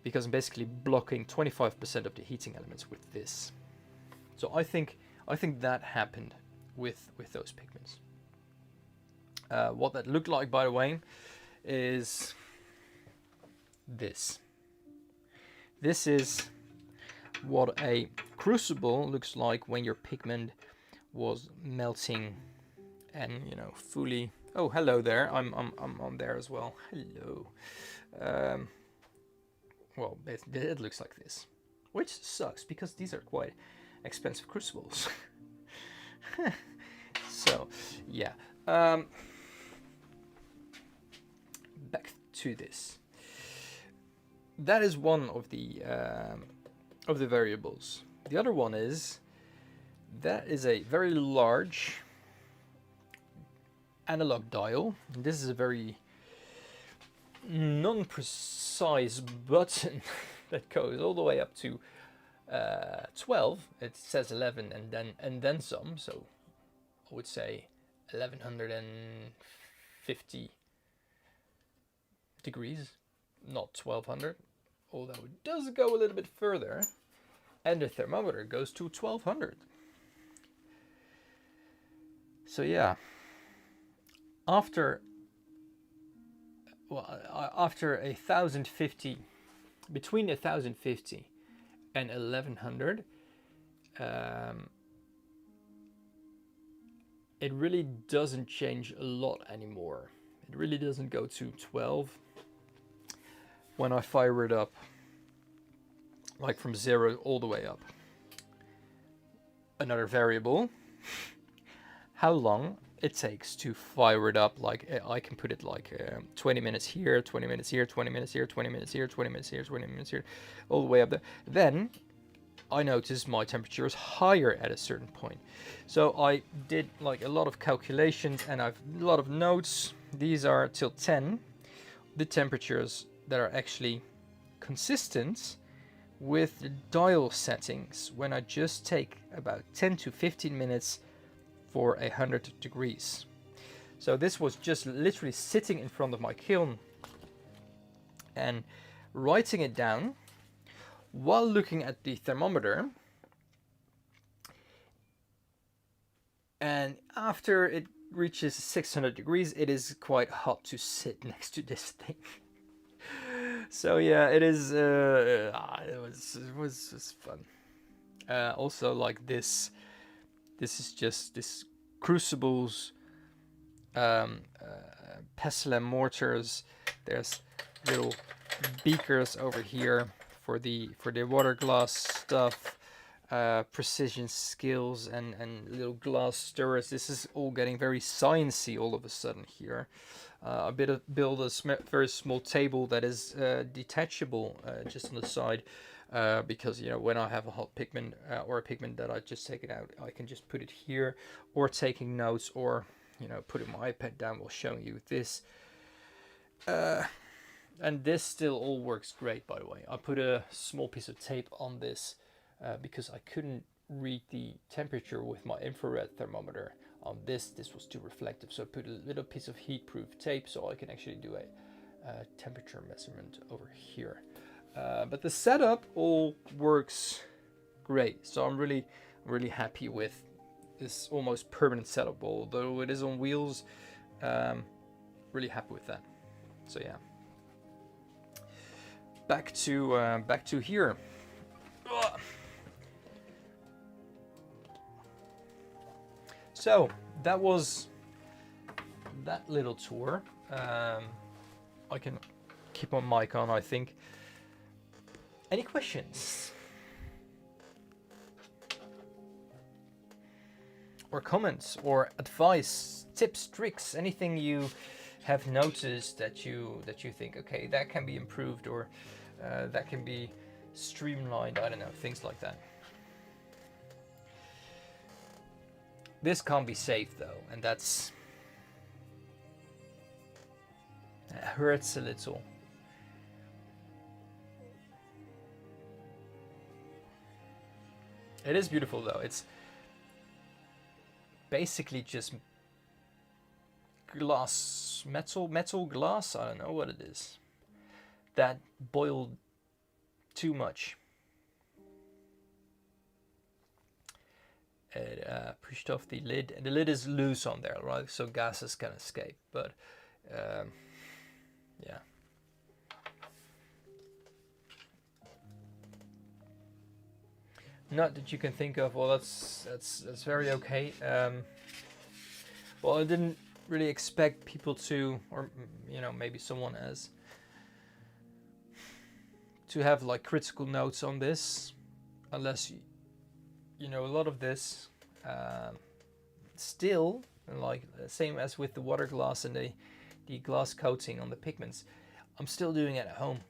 because I'm basically blocking 25% of the heating elements with this. So I think that happened with those pigments. What that looked like, by the way, is this. This is what a crucible looks like when your pigment was melting and, you know, fully. Oh, hello there. I'm on there as well. Hello. Well, it looks like this, which sucks because these are quite expensive crucibles. So, yeah. Back to this. That is one of the variables. The other one is that is a very large analog dial. This is a very non-precise button that goes all the way up to 12. It says 11 and then some, so I would say 1150 degrees, not 1200, although it does go a little bit further, and the thermometer goes to 1200. So yeah, after 1050, between 1050 and 1100, it really doesn't change a lot anymore. It really doesn't go to 12 when I fire it up, like from 0 all the way up. Another variable, how long it takes to fire it up. Like I can put it like 20 minutes here, 20 minutes here, 20 minutes here, 20 minutes here, 20 minutes here, 20 minutes here, all the way up there. Then I noticed my temperature is higher at a certain point. So I did like a lot of calculations and I've a lot of notes. These are till 10, the temperatures that are actually consistent with the dial settings when I just take about 10 to 15 minutes for 100 degrees. So this was just literally sitting in front of my kiln and writing it down while looking at the thermometer. And after it reaches 600 degrees, it is quite hot to sit next to this thing. So yeah, it is. It was just fun. Also, like this is just this crucibles, pestle and mortars. There's little beakers over here for the water glass stuff. Precision skills and little glass stirrers. This is all getting very sciencey all of a sudden here. I build a very small table that is detachable just on the side, because you know, when I have a hot pigment or a pigment that I just take it out, I can just put it here, or taking notes, or you know, putting my iPad down while showing you this. And this still all works great, by the way. I put a small piece of tape on this because I couldn't read the temperature with my infrared thermometer on this. This was too reflective, so I put a little piece of heat-proof tape so I can actually do a temperature measurement over here. But the setup all works great, so I'm really happy with this almost permanent setup. Although it is on wheels, really happy with that. So yeah, back to here. Ugh. So that was that little tour. I can keep my mic on, I think. Any questions? Or comments, or advice, tips, tricks, anything you have noticed that you think, okay, that can be improved, or that can be streamlined, I don't know, things like that. This can't be safe though, and that hurts a little. It is beautiful though. It's basically just glass, metal glass, I don't know what it is, that boiled too much. It pushed off the lid, and the lid is loose on there, right? So gases can escape, but yeah. Not that you can think of. Well, that's very okay. Well, I didn't really expect people to, or you know, maybe someone as, to have like critical notes on this, unless you know a lot of this. Still, like same as with the water glass and the glass coating on the pigments, I'm still doing it at home.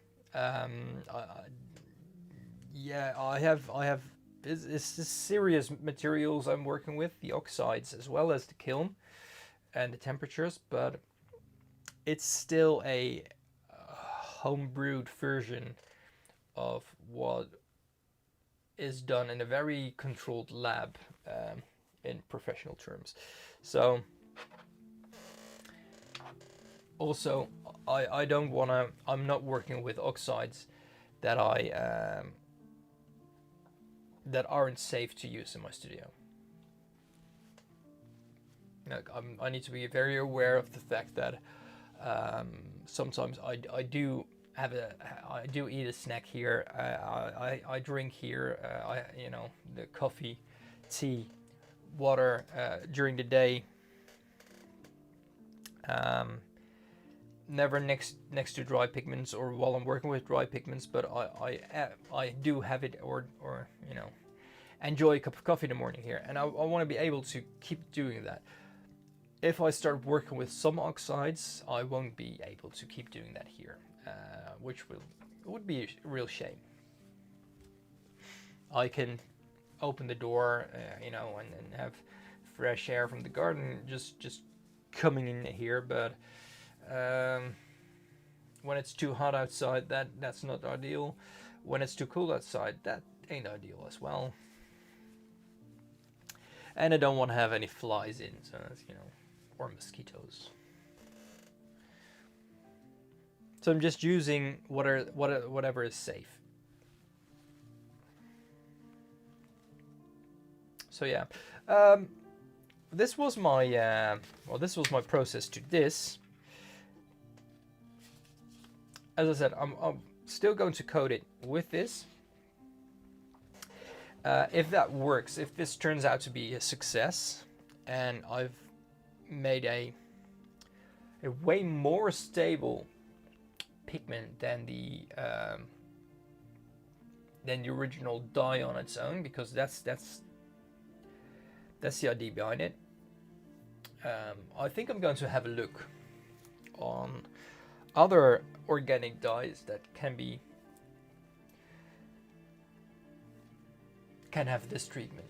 Yeah, I have. It's serious materials I'm working with, the oxides as well as the kiln and the temperatures, but it's still a homebrewed version of what is done in a very controlled lab, in professional terms. So also I don't want to, I'm not working with oxides that that aren't safe to use in my studio. Like, I need to be very aware of the fact that sometimes I do eat a snack here. I drink here. You know, the coffee, tea, water during the day. Never next to dry pigments or while I'm working with dry pigments, but I do have it, or you know, enjoy a cup of coffee in the morning here, and I want to be able to keep doing that. If I start working with some oxides, I won't be able to keep doing that here, which would be a real shame. I can open the door, you know, and have fresh air from the garden just coming in here, but when it's too hot outside, that's not ideal. When it's too cool outside, that ain't ideal as well. And I don't want to have any flies in, so you know, or mosquitoes. So I'm just using whatever is safe. So yeah, this was my this was my process to this. As I said, I'm still going to coat it with this. If that works, if this turns out to be a success, and I've made a way more stable pigment than the original dye on its own, because that's the idea behind it. I think I'm going to have a look on other organic dyes that can have this treatment.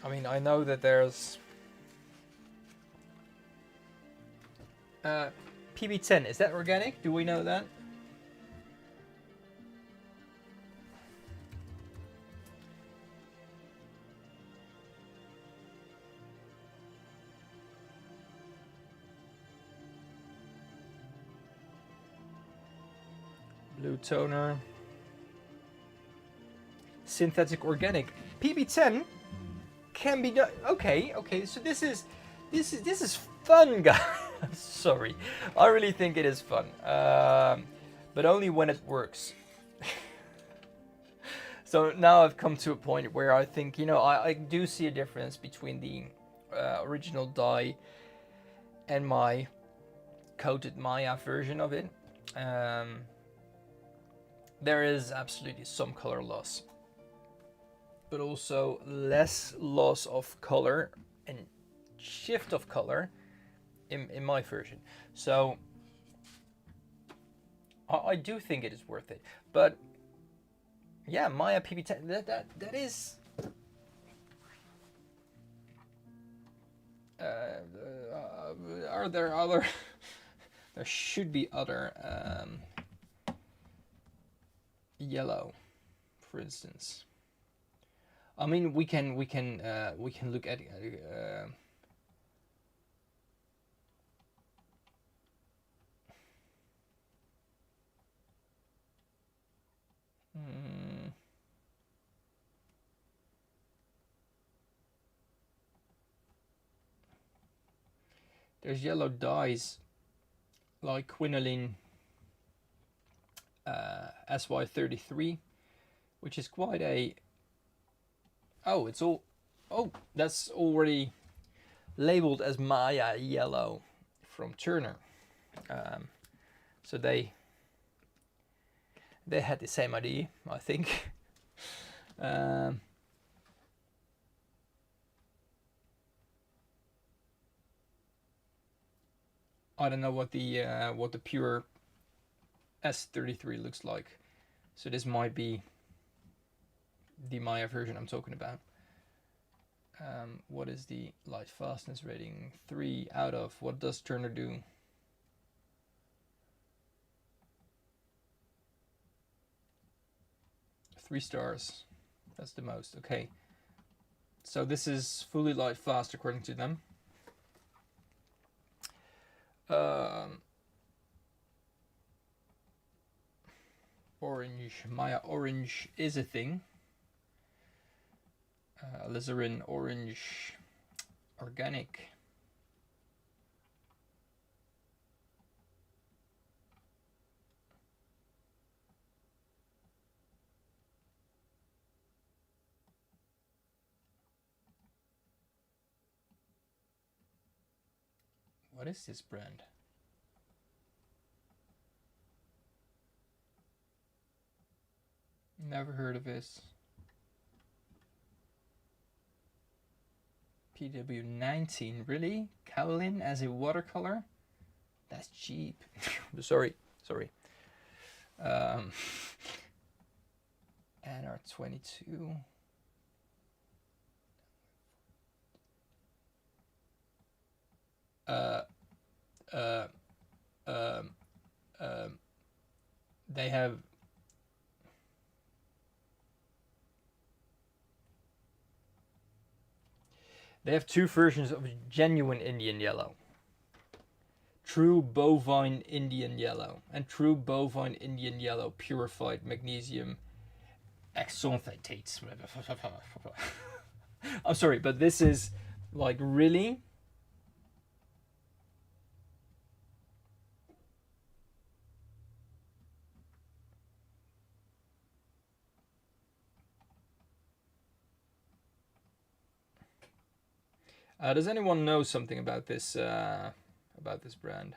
I mean, I know that there's PB10. Is that organic? Do we know that? Blue toner. Synthetic organic. PB10 can be done. Okay, so this is fun, guys. Sorry, I really think it is fun, but only when it works. So now I've come to a point where I think, you know, I do see a difference between the original dye and my coated Maya version of it. There is absolutely some color loss, but also less loss of color and shift of color in my version. So I do think it is worth it. But yeah, Maya PB10, that is are there other there should be other yellow, for instance. I mean, we can look at there's yellow dyes like quinoline SY33, which is quite a that's already labeled as Maya yellow from Turner. So they had the same idea, I think. I don't know what the pure S33 looks like, so this might be the Maya version I'm talking about. What is the light fastness rating? 3 out of, what does Turner do? Three stars. That's the most. Okay. So this is fully light fast according to them. Orange. Maya orange is a thing. Alizarin orange organic. What is this brand? Never heard of this. PW19, really? Kaolin as a watercolor? That's cheap. sorry. NR22. They have two versions of genuine Indian yellow. True bovine Indian yellow and true bovine Indian yellow purified magnesium exonthates. I'm sorry, but this is like really. Does anyone know something about this brand?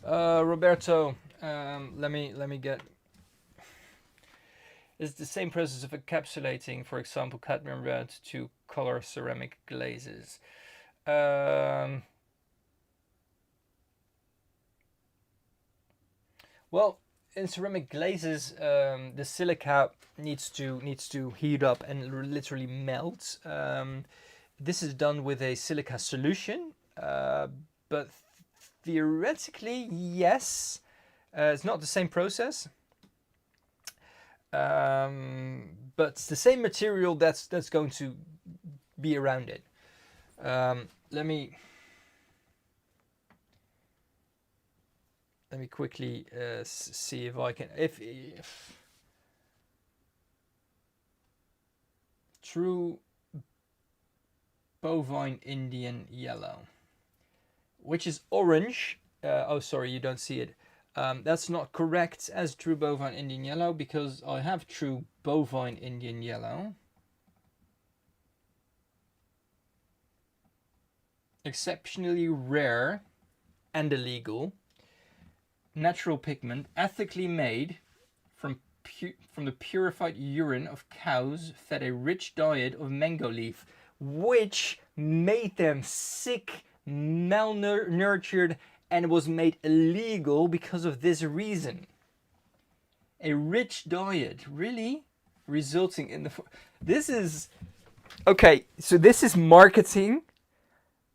Roberto, let me get. It's the same process of encapsulating, for example, cadmium red to color ceramic glazes. Well, in ceramic glazes, the silica needs to heat up and literally melt. This is done with a silica solution, but theoretically, yes, it's not the same process. But it's the same material that's going to be around it. Let me quickly see if I can if true bovine Indian yellow, which is orange. Oh, sorry, you don't see it. That's not correct as true bovine Indian yellow because I have true bovine Indian yellow. Exceptionally rare and illegal. Natural pigment, ethically made from the purified urine of cows fed a rich diet of mango leaf, which made them sick, malnourished, and was made illegal because of this reason. A rich diet, really? Resulting in the... This is... Okay, so this is marketing.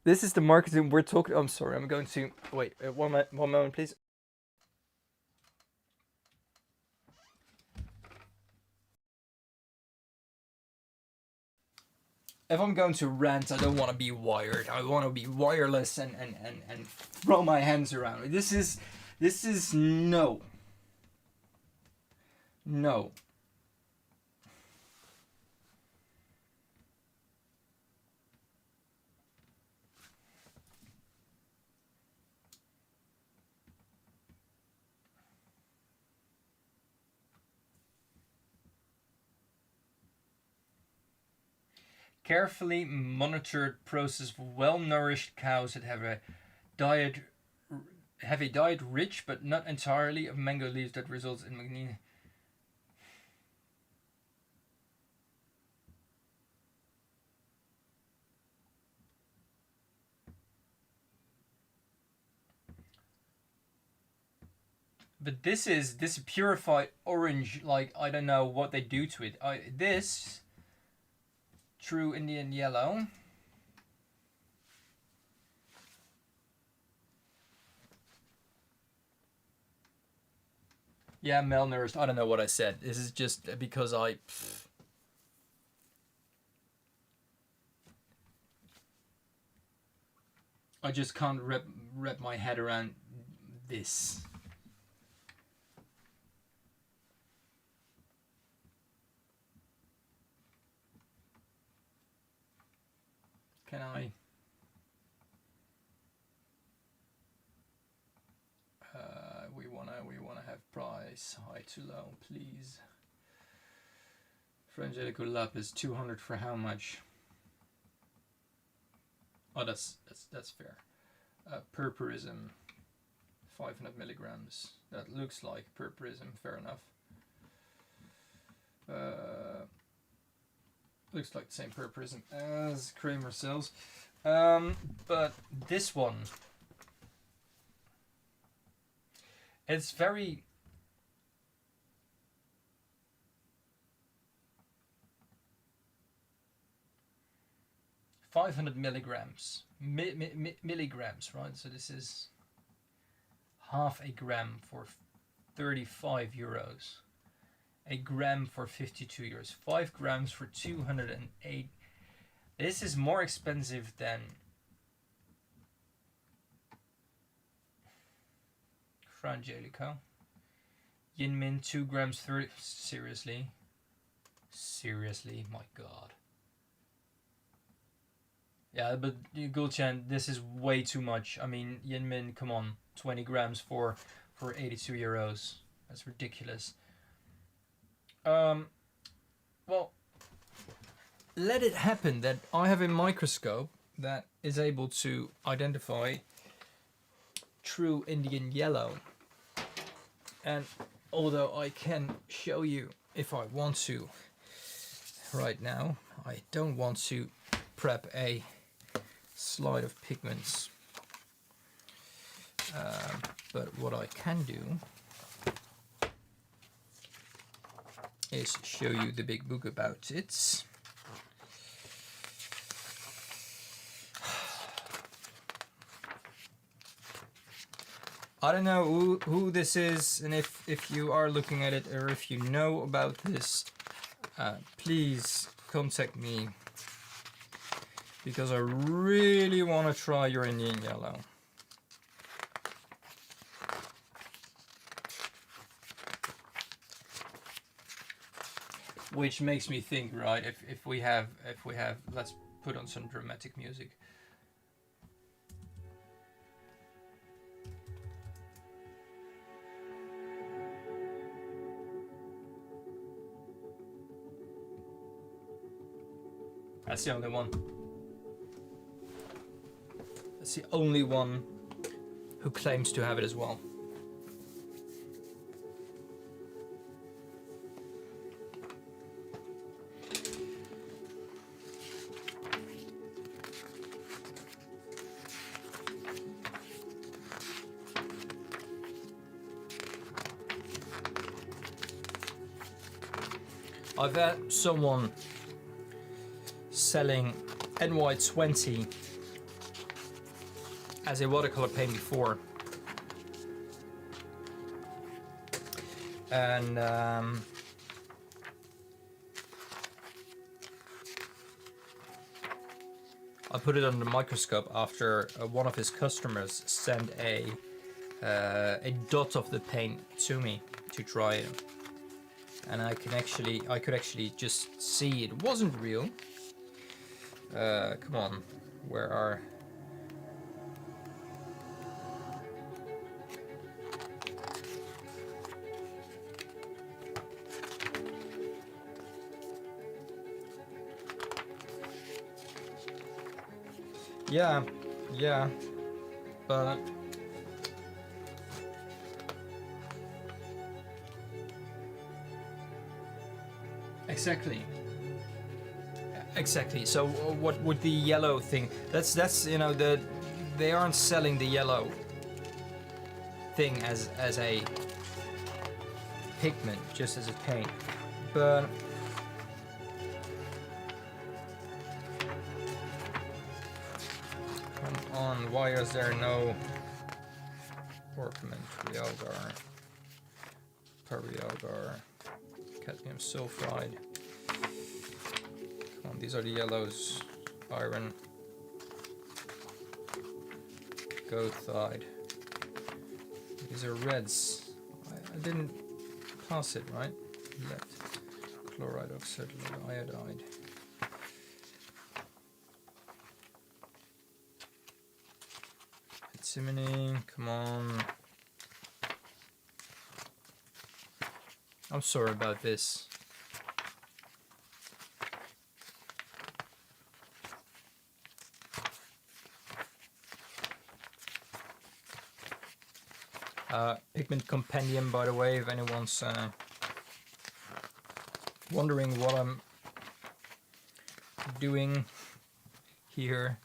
This is the marketing we're talking... I'm sorry, I'm going to... Wait, one moment, please. If I'm going to rant, I don't want to be wired. I want to be wireless and throw my hands around. This is no. No. Carefully monitored process for well-nourished cows that have a diet rich but not entirely of mango leaves that results in magnesium. But this is purified orange. Like, I don't know what they do to it. This true Indian yellow. Yeah, malnourished. I don't know what I said. This is just because I just can't wrap my head around this. Can I? We wanna have price high to low, please. Frangelico lapis 200 for how much? Oh, that's fair. Purpurism 500 milligrams. That looks like purpurism. Fair enough. Looks like the same purpurism as Kramer sells. But this one, it's very... $500 milligrams, milligrams, right? So this is half a gram for 35 euros, a gram for 52 euros, 5 grams for 208. This is more expensive than Frangelico. Yinmin 2 grams 30. Seriously? Seriously? My god. Yeah, but Gulchan, this is way too much. I mean, Yinmin, come on. 20 grams for 82 euros. That's ridiculous. Well, let it happen that I have a microscope that is able to identify true Indian yellow. And although I can show you if I want to right now, I don't want to prep a slide of pigments. But what I can do is show you the big book about it. I don't know who this is, and if you are looking at it or if you know about this, please contact me, because I really want to try your Indian yellow. Which makes me think, right? If we have, let's put on some dramatic music. That's the only one. That's the only one who claims to have it as well. I've had someone selling NY20 as a watercolor paint before, and I put it under the microscope after one of his customers sent a dot of the paint to me to try it, and I could actually just see it wasn't real. Come on, where are... Yeah, but... Exactly. So what would the yellow thing? That's you know, they aren't selling the yellow thing as a pigment, just as a paint, but come on, why is there no orpiment, realgar, perialgar, cadmium sulfide? These are the yellows: iron, goethite. These are reds. I didn't pass it, right? Left. Chloride, oxide, iodide. Antimony, come on. I'm sorry about this. Pigment compendium, by the way, if anyone's wondering what I'm doing here.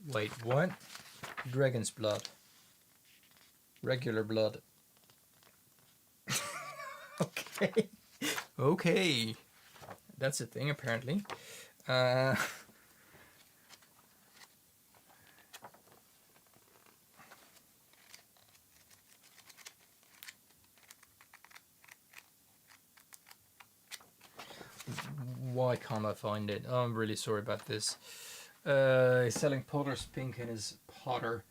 Wait, what? Dragon's blood. Regular blood. Okay. Okay. That's a thing, apparently. Why can't I find it? Oh, I'm really sorry about this. He's selling Potter's Pink in his Potter.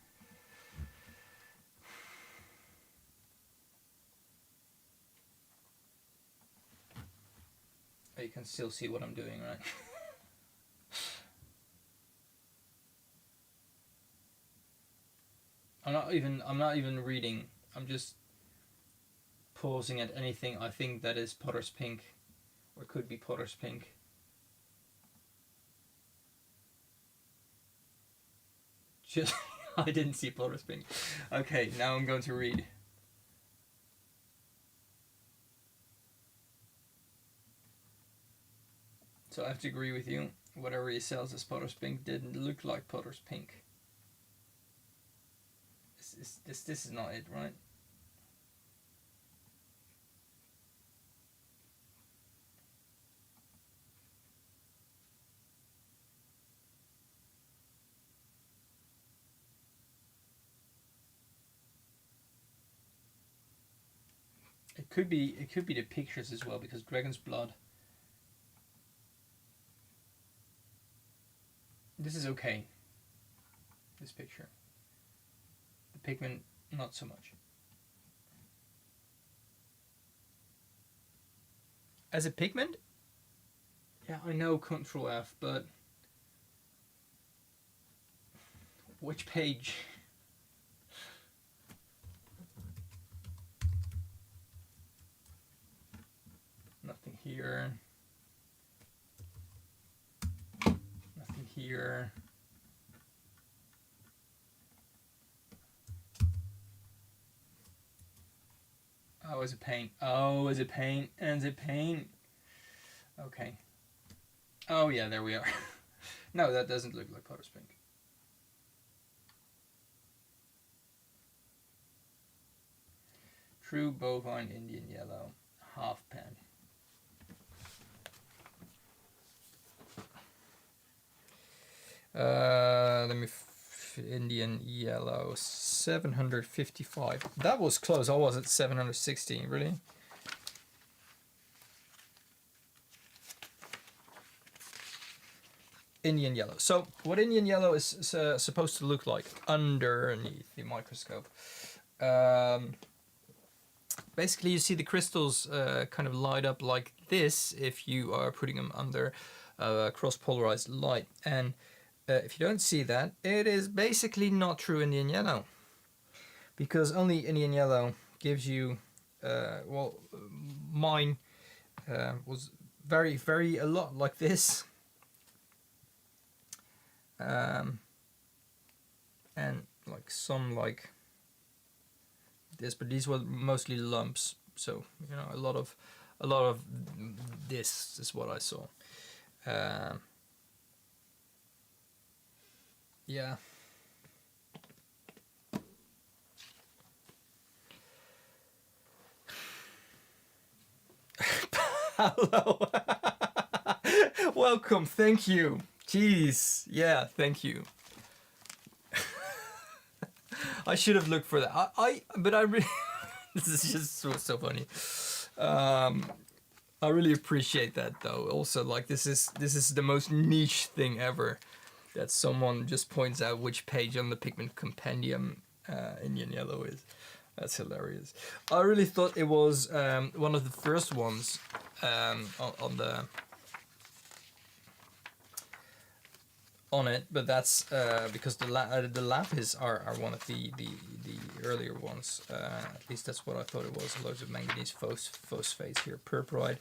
You can still see what I'm doing, right? I'm not even reading. I'm just pausing at anything I think that is Potter's Pink, or could be Potter's Pink. Just I didn't see Potter's Pink. Okay, now I'm going to read. So I have to agree with you. Whatever he sells as Potter's Pink didn't look like Potter's Pink. This is not it, right? It could be the pictures as well, because Dragon's Blood. This is okay. This picture. The pigment, not so much. As a pigment? Yeah, I know Control F, but which page? Nothing here. Nothing here. Oh, is it paint? Oh, is it paint? And is it paint? Okay. Oh yeah, there we are. No, that doesn't look like Potter's Pink. True bovine Indian yellow, half pen. Let me Indian yellow 755. That was close. I was at 716. Really? Indian yellow. So what Indian yellow is supposed to look like underneath the microscope. Basically, you see the crystals kind of light up like this if you are putting them under cross-polarized light. And if you don't see that, it is basically not true Indian yellow. Because only Indian yellow gives you, well, mine was very, very a lot like this. And like some like this, but these were mostly lumps. So, you know, a lot of this is what I saw. Yeah. Hello. Welcome. Thank you. Jeez. Yeah. Thank you. I should have looked for that. But I really. This is just so funny. I really appreciate that though. Also, like this is the most niche thing ever. That someone just points out which page on the Pigment Compendium Indian yellow is. That's hilarious. I really thought it was one of the first ones on it, but that's because the lapis are one of the earlier ones. At least that's what I thought it was. Loads of manganese, phosphate here, purpurite,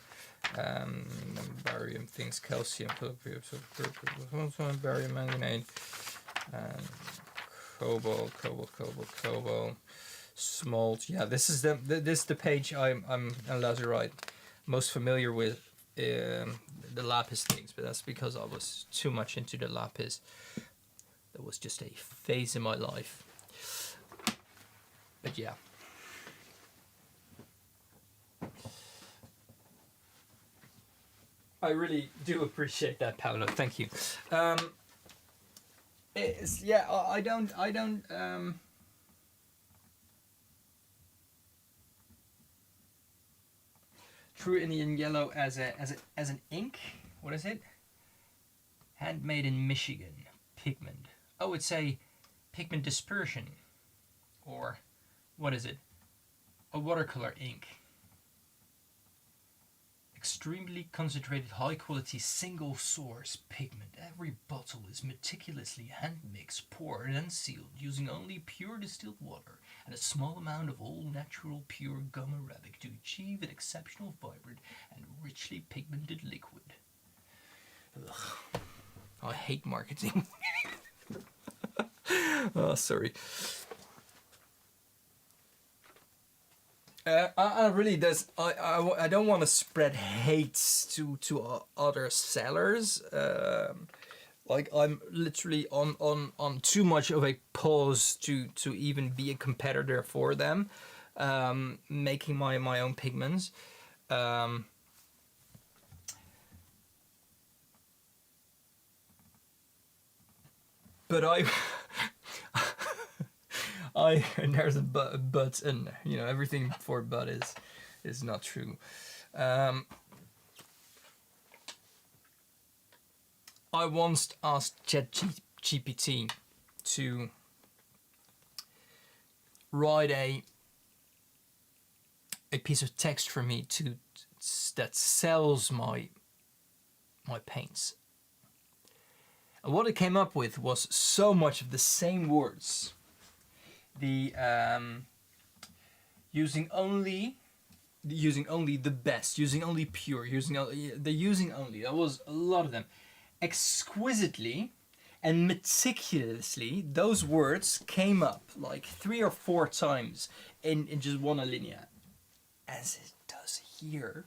barium things, calcium, barium manganate, cobalt, smalt. Yeah, this is the page I'm allowed to write most familiar with. The lapis things, but that's because I was too much into the lapis That was just a phase in my life. But yeah. I really do appreciate that, Paolo. Thank you. Yeah, I don't. True Indian Yellow as an ink. What is it? Handmade in Michigan. Pigment. Oh, it's a pigment dispersion, or what is it? A watercolor ink. Extremely concentrated, high-quality, single-source pigment. Every bottle is meticulously hand-mixed, poured, and sealed using only pure distilled water and a small amount of all-natural pure gum arabic to achieve an exceptional, vibrant, and richly pigmented liquid. Ugh. I hate marketing. Oh, sorry. I really does. I don't want to spread hate to other sellers. Like I'm literally on too much of a pause to even be a competitor for them. Making my own pigments. But and there's a but, and you know everything before but is not true. I once asked ChatGPT to write a piece of text for me that sells my paints. And what it came up with was so much of the same words. The using only the best, using only pure, using only that was a lot of them. Exquisitely and meticulously, those words came up like 3 or 4 times in just one alinea, as it does here.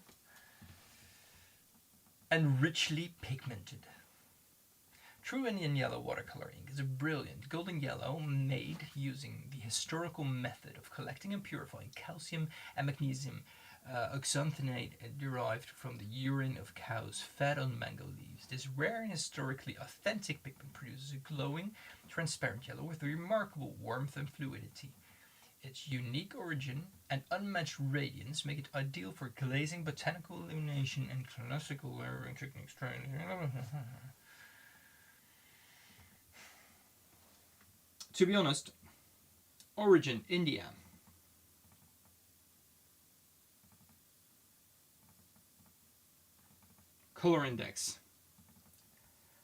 And richly pigmented. True Indian Yellow watercolor ink is a brilliant golden yellow made using the historical method of collecting and purifying calcium and magnesium oxanthinate derived from the urine of cows fed on mango leaves. This rare and historically authentic pigment produces a glowing, transparent yellow with remarkable warmth and fluidity. Its unique origin and unmatched radiance make it ideal for glazing, botanical illumination, and classical layering techniques. To be honest, origin, India. Color index,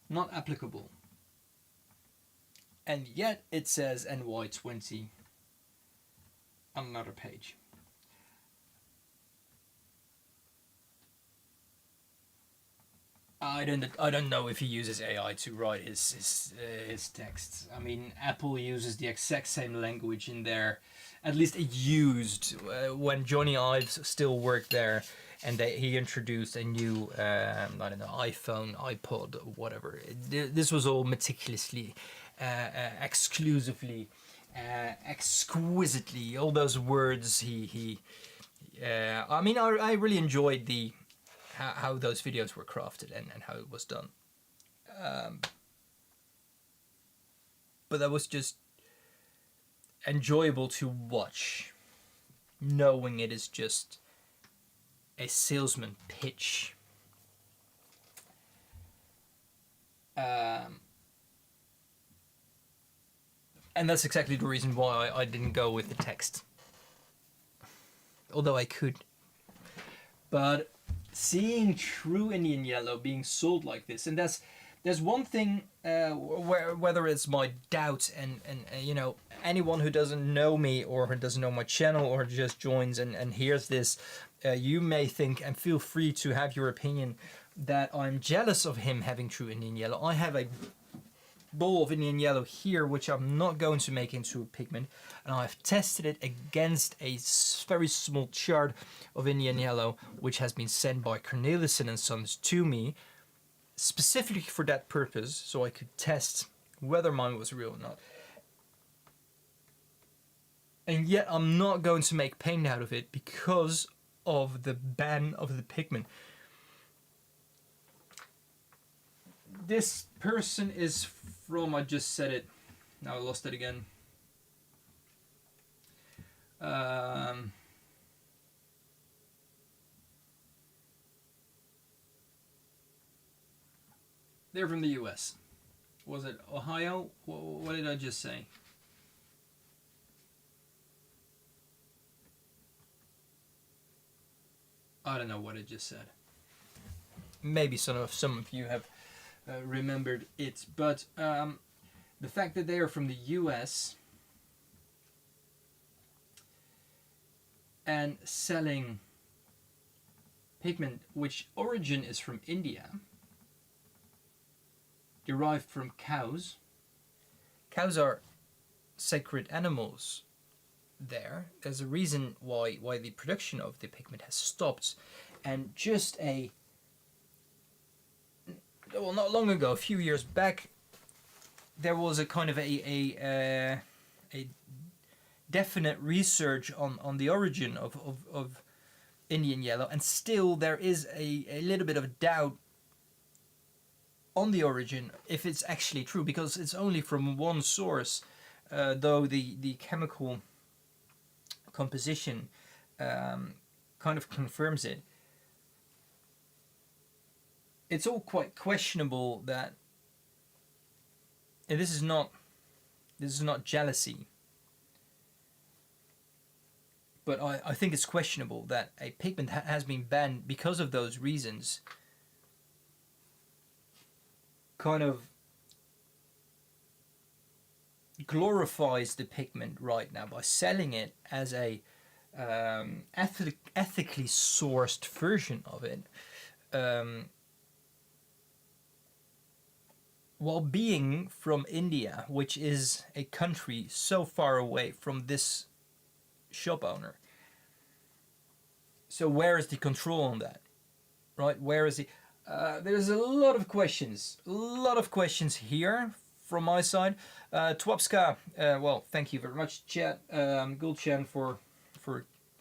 not applicable. And yet it says NY20 on another page. I don't know if he uses AI to write his texts. I mean, Apple uses the exact same language in there. At least it used when Johnny Ives still worked there, and he introduced a new I don't know, iPhone, iPod, whatever. This was all meticulously, exclusively, exquisitely. All those words he. I mean, I really enjoyed the. How those videos were crafted and how it was done. But that was just enjoyable to watch, knowing it is just a salesman pitch. And that's exactly the reason why I didn't go with the text. Although I could. But seeing True Indian Yellow being sold like this, and there's one thing whether it's my doubt and you know, anyone who doesn't know me or who doesn't know my channel or just joins and hears this, you may think, and feel free to have your opinion, that I'm jealous of him having True Indian Yellow. I have a bowl of Indian Yellow here, which I'm not going to make into a pigment, and I've tested it against a very small chart of Indian Yellow, which has been sent by Cornelissen and Sons to me, specifically for that purpose, so I could test whether mine was real or not. And yet I'm not going to make paint out of it because of the ban of the pigment. This person is from, I just said it, now I lost it again. They're from the US. Was it Ohio? What did I just say? I don't know what I just said. Maybe some of you have remembered it, but the fact that they are from the US and selling pigment which origin is from India, derived from cows. Cows are sacred animals there. There's a reason why the production of the pigment has stopped, and just not long ago, a few years back, there was a kind of a definite research on the origin of Indian yellow, and still there is a little bit of doubt on the origin if it's actually true, because it's only from one source, though the chemical composition kind of confirms it. It's all quite questionable that, and this is not jealousy, but I think it's questionable that a pigment has been banned because of those reasons. Kind of glorifies the pigment right now by selling it as a ethically sourced version of it, while being from India, which is a country so far away from this shop owner. So where is the control on that, right? Where is the there's a lot of questions here from my side. Twapska, well, thank you very much, chat, Gulchan, for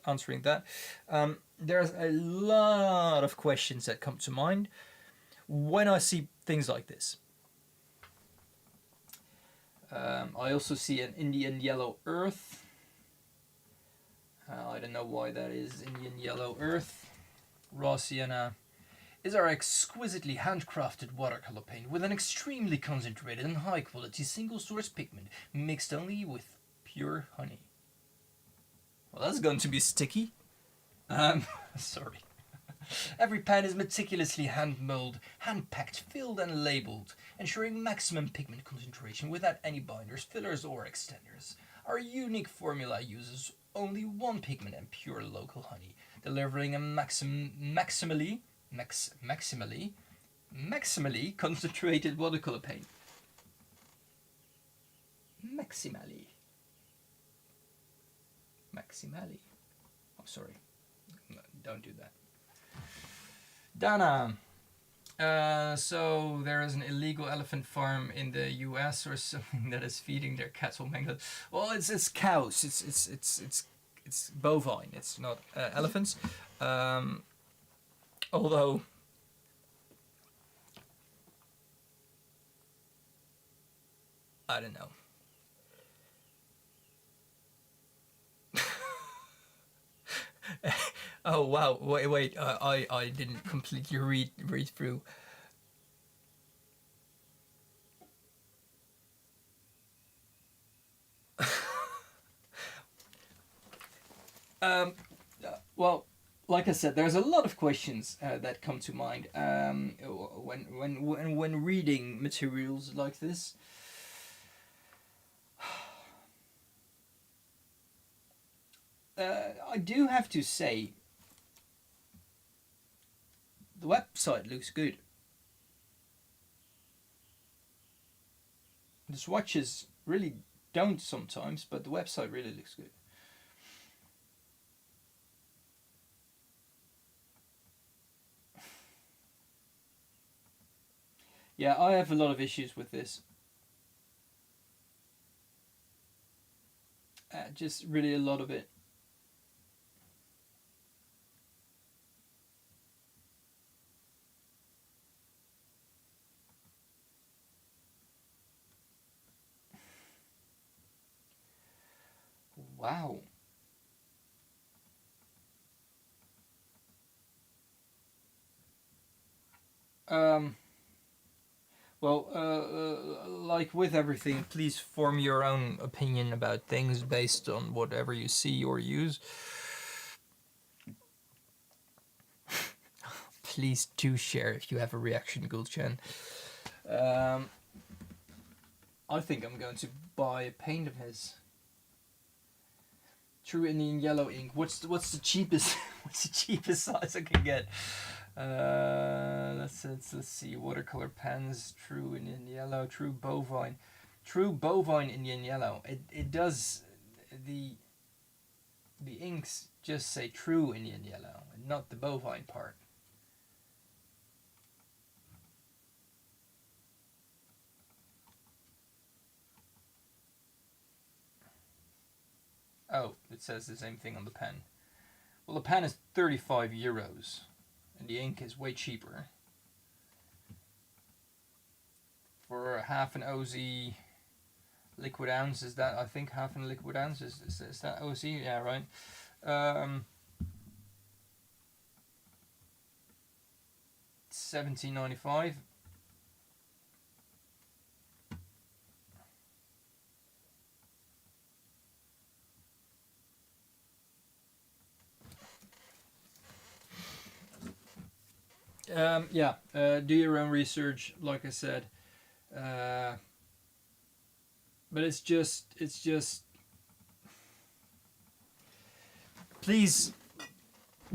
answering that. There's a lot of questions that come to mind when I see things like this. I also see an Indian yellow earth. I don't know why that is Indian yellow earth. Raw sienna is our exquisitely handcrafted watercolor paint with an extremely concentrated and high quality single source pigment mixed only with pure honey. Well, that's going to be sticky. Sorry. Every pan is meticulously hand-molded, hand-packed, filled and labeled, ensuring maximum pigment concentration without any binders, fillers or extenders. Our unique formula uses only one pigment and pure local honey, delivering a maximally concentrated watercolor paint. Maximally. I'm sorry. No, don't do that. Dana. So there is an illegal elephant farm in the U.S. or something that is feeding their cattle mangled. Well, it's cows. It's bovine. It's not elephants. Although I don't know. Oh wow! Wait! I didn't completely read through. Well, like I said, there's a lot of questions that come to mind when reading materials like this. I do have to say, the website looks good. The swatches really don't sometimes, but the website really looks good. Yeah, I have a lot of issues with this. just really a lot of it. Wow. Well, like with everything, please form your own opinion about things based on whatever you see or use. Please do share if you have a reaction, Gulchen. I think I'm going to buy a paint of his. True Indian yellow ink. What's the cheapest? What's the cheapest size I can get? Let's see. Watercolor pens. True Indian yellow. True bovine. True bovine Indian yellow. It does the inks just say true Indian yellow and not the bovine part. Oh, it says the same thing on the pen. Well, the pen is 35 euros, and the ink is way cheaper. For half an OZ liquid ounce, is that, I think half an liquid ounce, is that OZ? Yeah, right. 17.95. Yeah, do your own research, like I said. But it's just please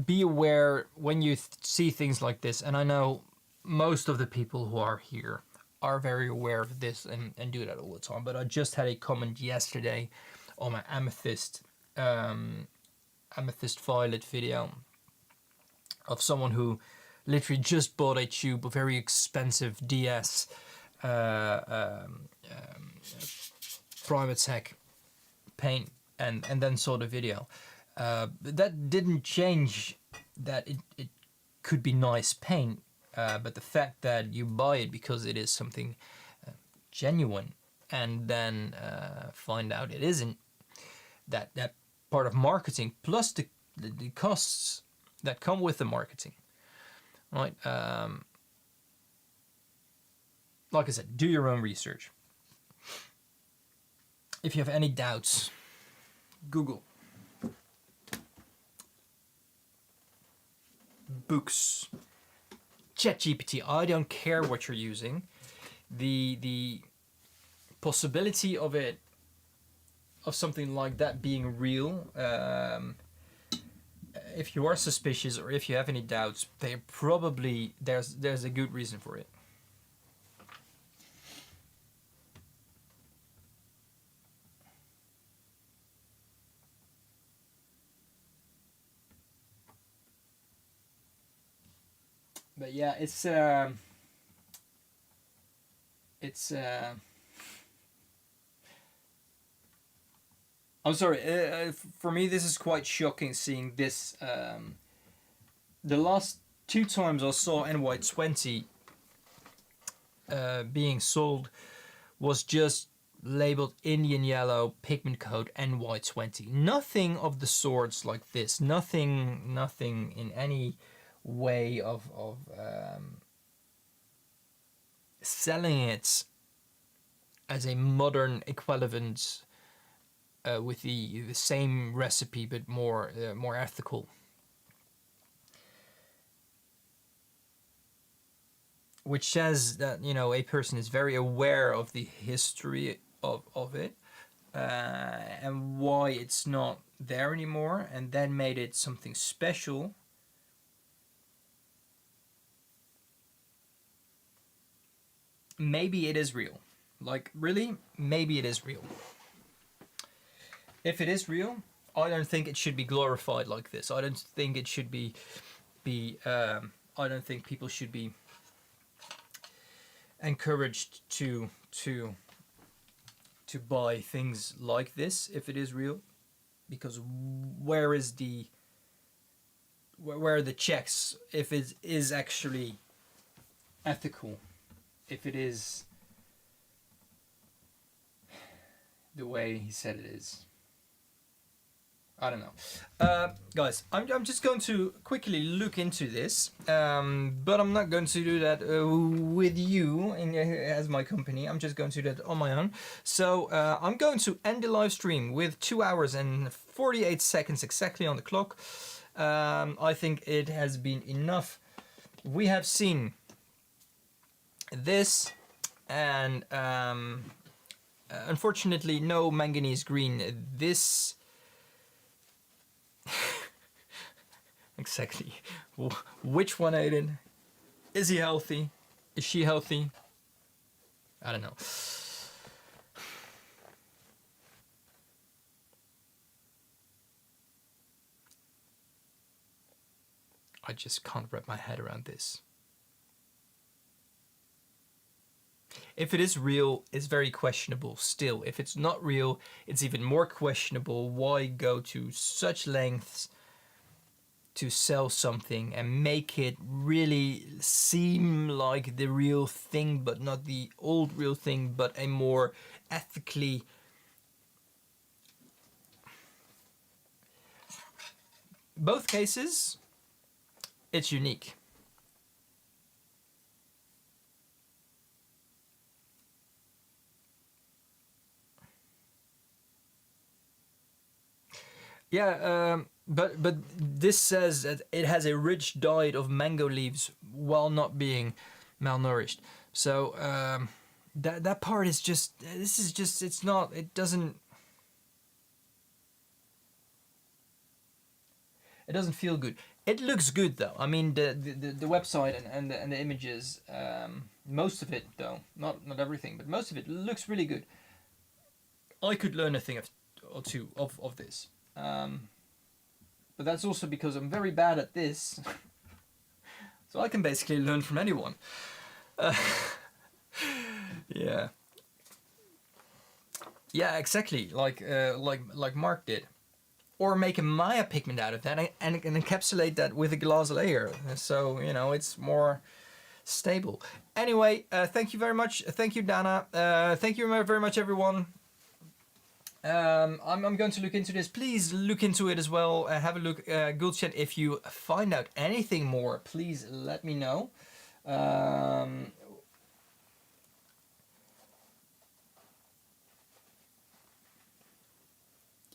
be aware when you see things like this, and I know most of the people who are here are very aware of this and do that all the time, but I just had a comment yesterday on my amethyst violet video of someone who literally just bought a tube of very expensive DS Primatech paint and then saw the video. That didn't change that it could be nice paint, but the fact that you buy it because it is something genuine and then find out it isn't, that part of marketing plus the costs that come with the marketing, right? Like I said, do your own research. If you have any doubts, Google. Books. ChatGPT. I don't care what you're using. The possibility of it, of something like that being real, if you are suspicious or if you have any doubts, they probably there's a good reason for it. But yeah, it's I'm sorry. For me, this is quite shocking seeing this. The last two times I saw NY20 being sold was just labeled Indian yellow pigment coat NY20. Nothing of the sorts like this. Nothing in any way of selling it as a modern equivalent with the same recipe but more ethical. Which says that, you know, a person is very aware of the history of it and why it's not there anymore, and then made it something special. Maybe it is real. Like, really? Maybe it is real. If it is real, I don't think it should be glorified like this. I don't think it should be I don't think people should be encouraged to to buy things like this if it is real, because where are the checks if it is actually ethical, if it is the way he said it is. I don't know. Guys, I'm just going to quickly look into this, but I'm not going to do that with you as my company. I'm just going to do that on my own. So I'm going to end the live stream with 2 hours and 48 seconds exactly on the clock. I think it has been enough. We have seen this, and unfortunately no manganese green. This exactly. Which one, Aiden? Is he healthy? Is she healthy? I don't know. I just can't wrap my head around this. If it is real, it's very questionable still. If it's not real, it's even more questionable. Why go to such lengths to sell something and make it really seem like the real thing, but not the old real thing, but a more ethically... Both cases, it's unique. Yeah, but this says that it has a rich diet of mango leaves while not being malnourished. So that part is just, this is just, it's not, it doesn't feel good. It looks good though. I mean, the website and the images, most of it though, not everything, but most of it looks really good. I could learn a thing or two of this. But that's also because I'm very bad at this. So I can basically learn from anyone. Yeah. Yeah, exactly. Like Mark did. Or make a Maya pigment out of that and encapsulate that with a glass layer. So, you know, it's more stable. Anyway, thank you very much. Thank you, Dana. Thank you very much, everyone. I'm going to look into this. Please look into it as well. Have a look. Gulchat, if you find out anything more, please let me know.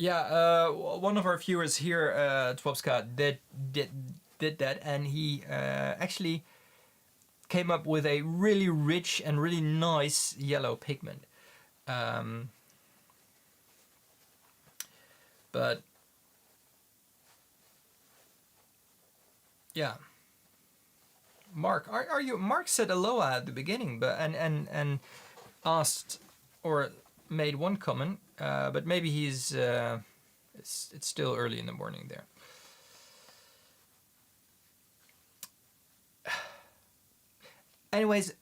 Yeah, one of our viewers here, Twopska, did that, and he actually came up with a really rich and really nice yellow pigment. But yeah, Mark, are you? Mark said aloha at the beginning, but and asked or made one comment, but maybe he's it's still early in the morning there. Anyways,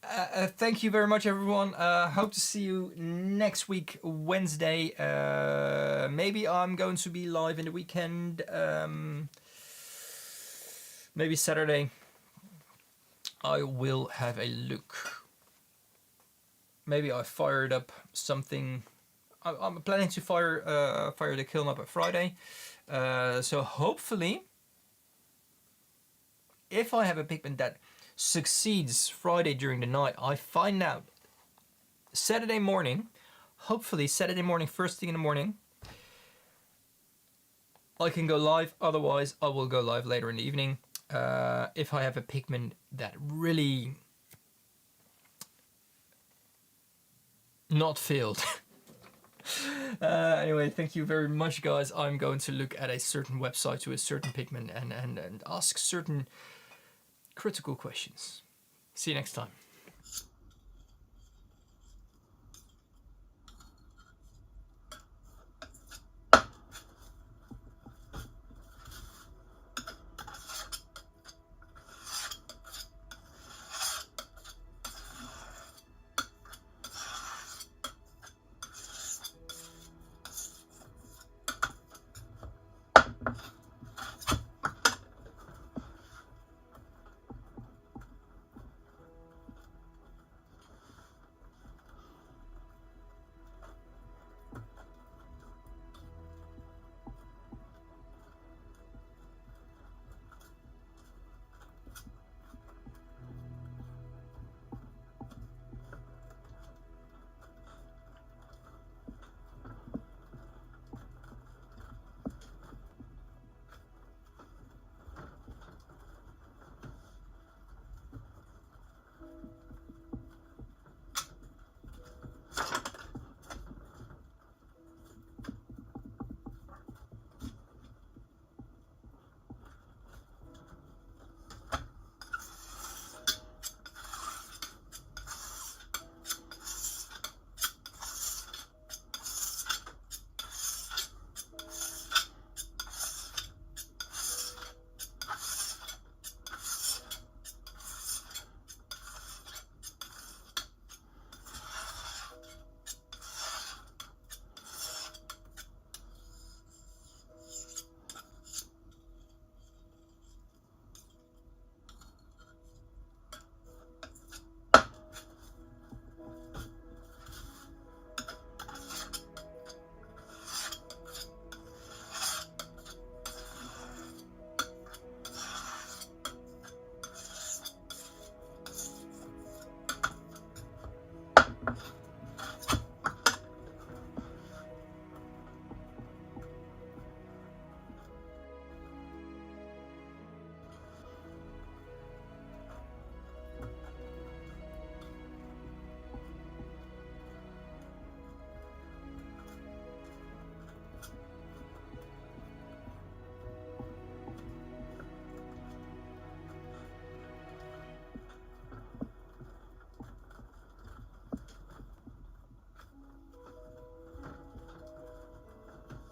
thank you very much, everyone. Hope to see you next week, Wednesday. Maybe I'm going to be live in the weekend. Maybe Saturday. I will have a look. Maybe I fired up something. I'm planning to fire the kiln up on Friday. So hopefully, if I have a pigment that succeeds Friday during the night, I find out Saturday morning, hopefully Saturday morning, first thing in the morning, I can go live. Otherwise, I will go live later in the evening. If I have a pigment that really not failed. Anyway, thank you very much, guys. I'm going to look at a certain website to a certain pigment and ask certain critical questions. See you next time.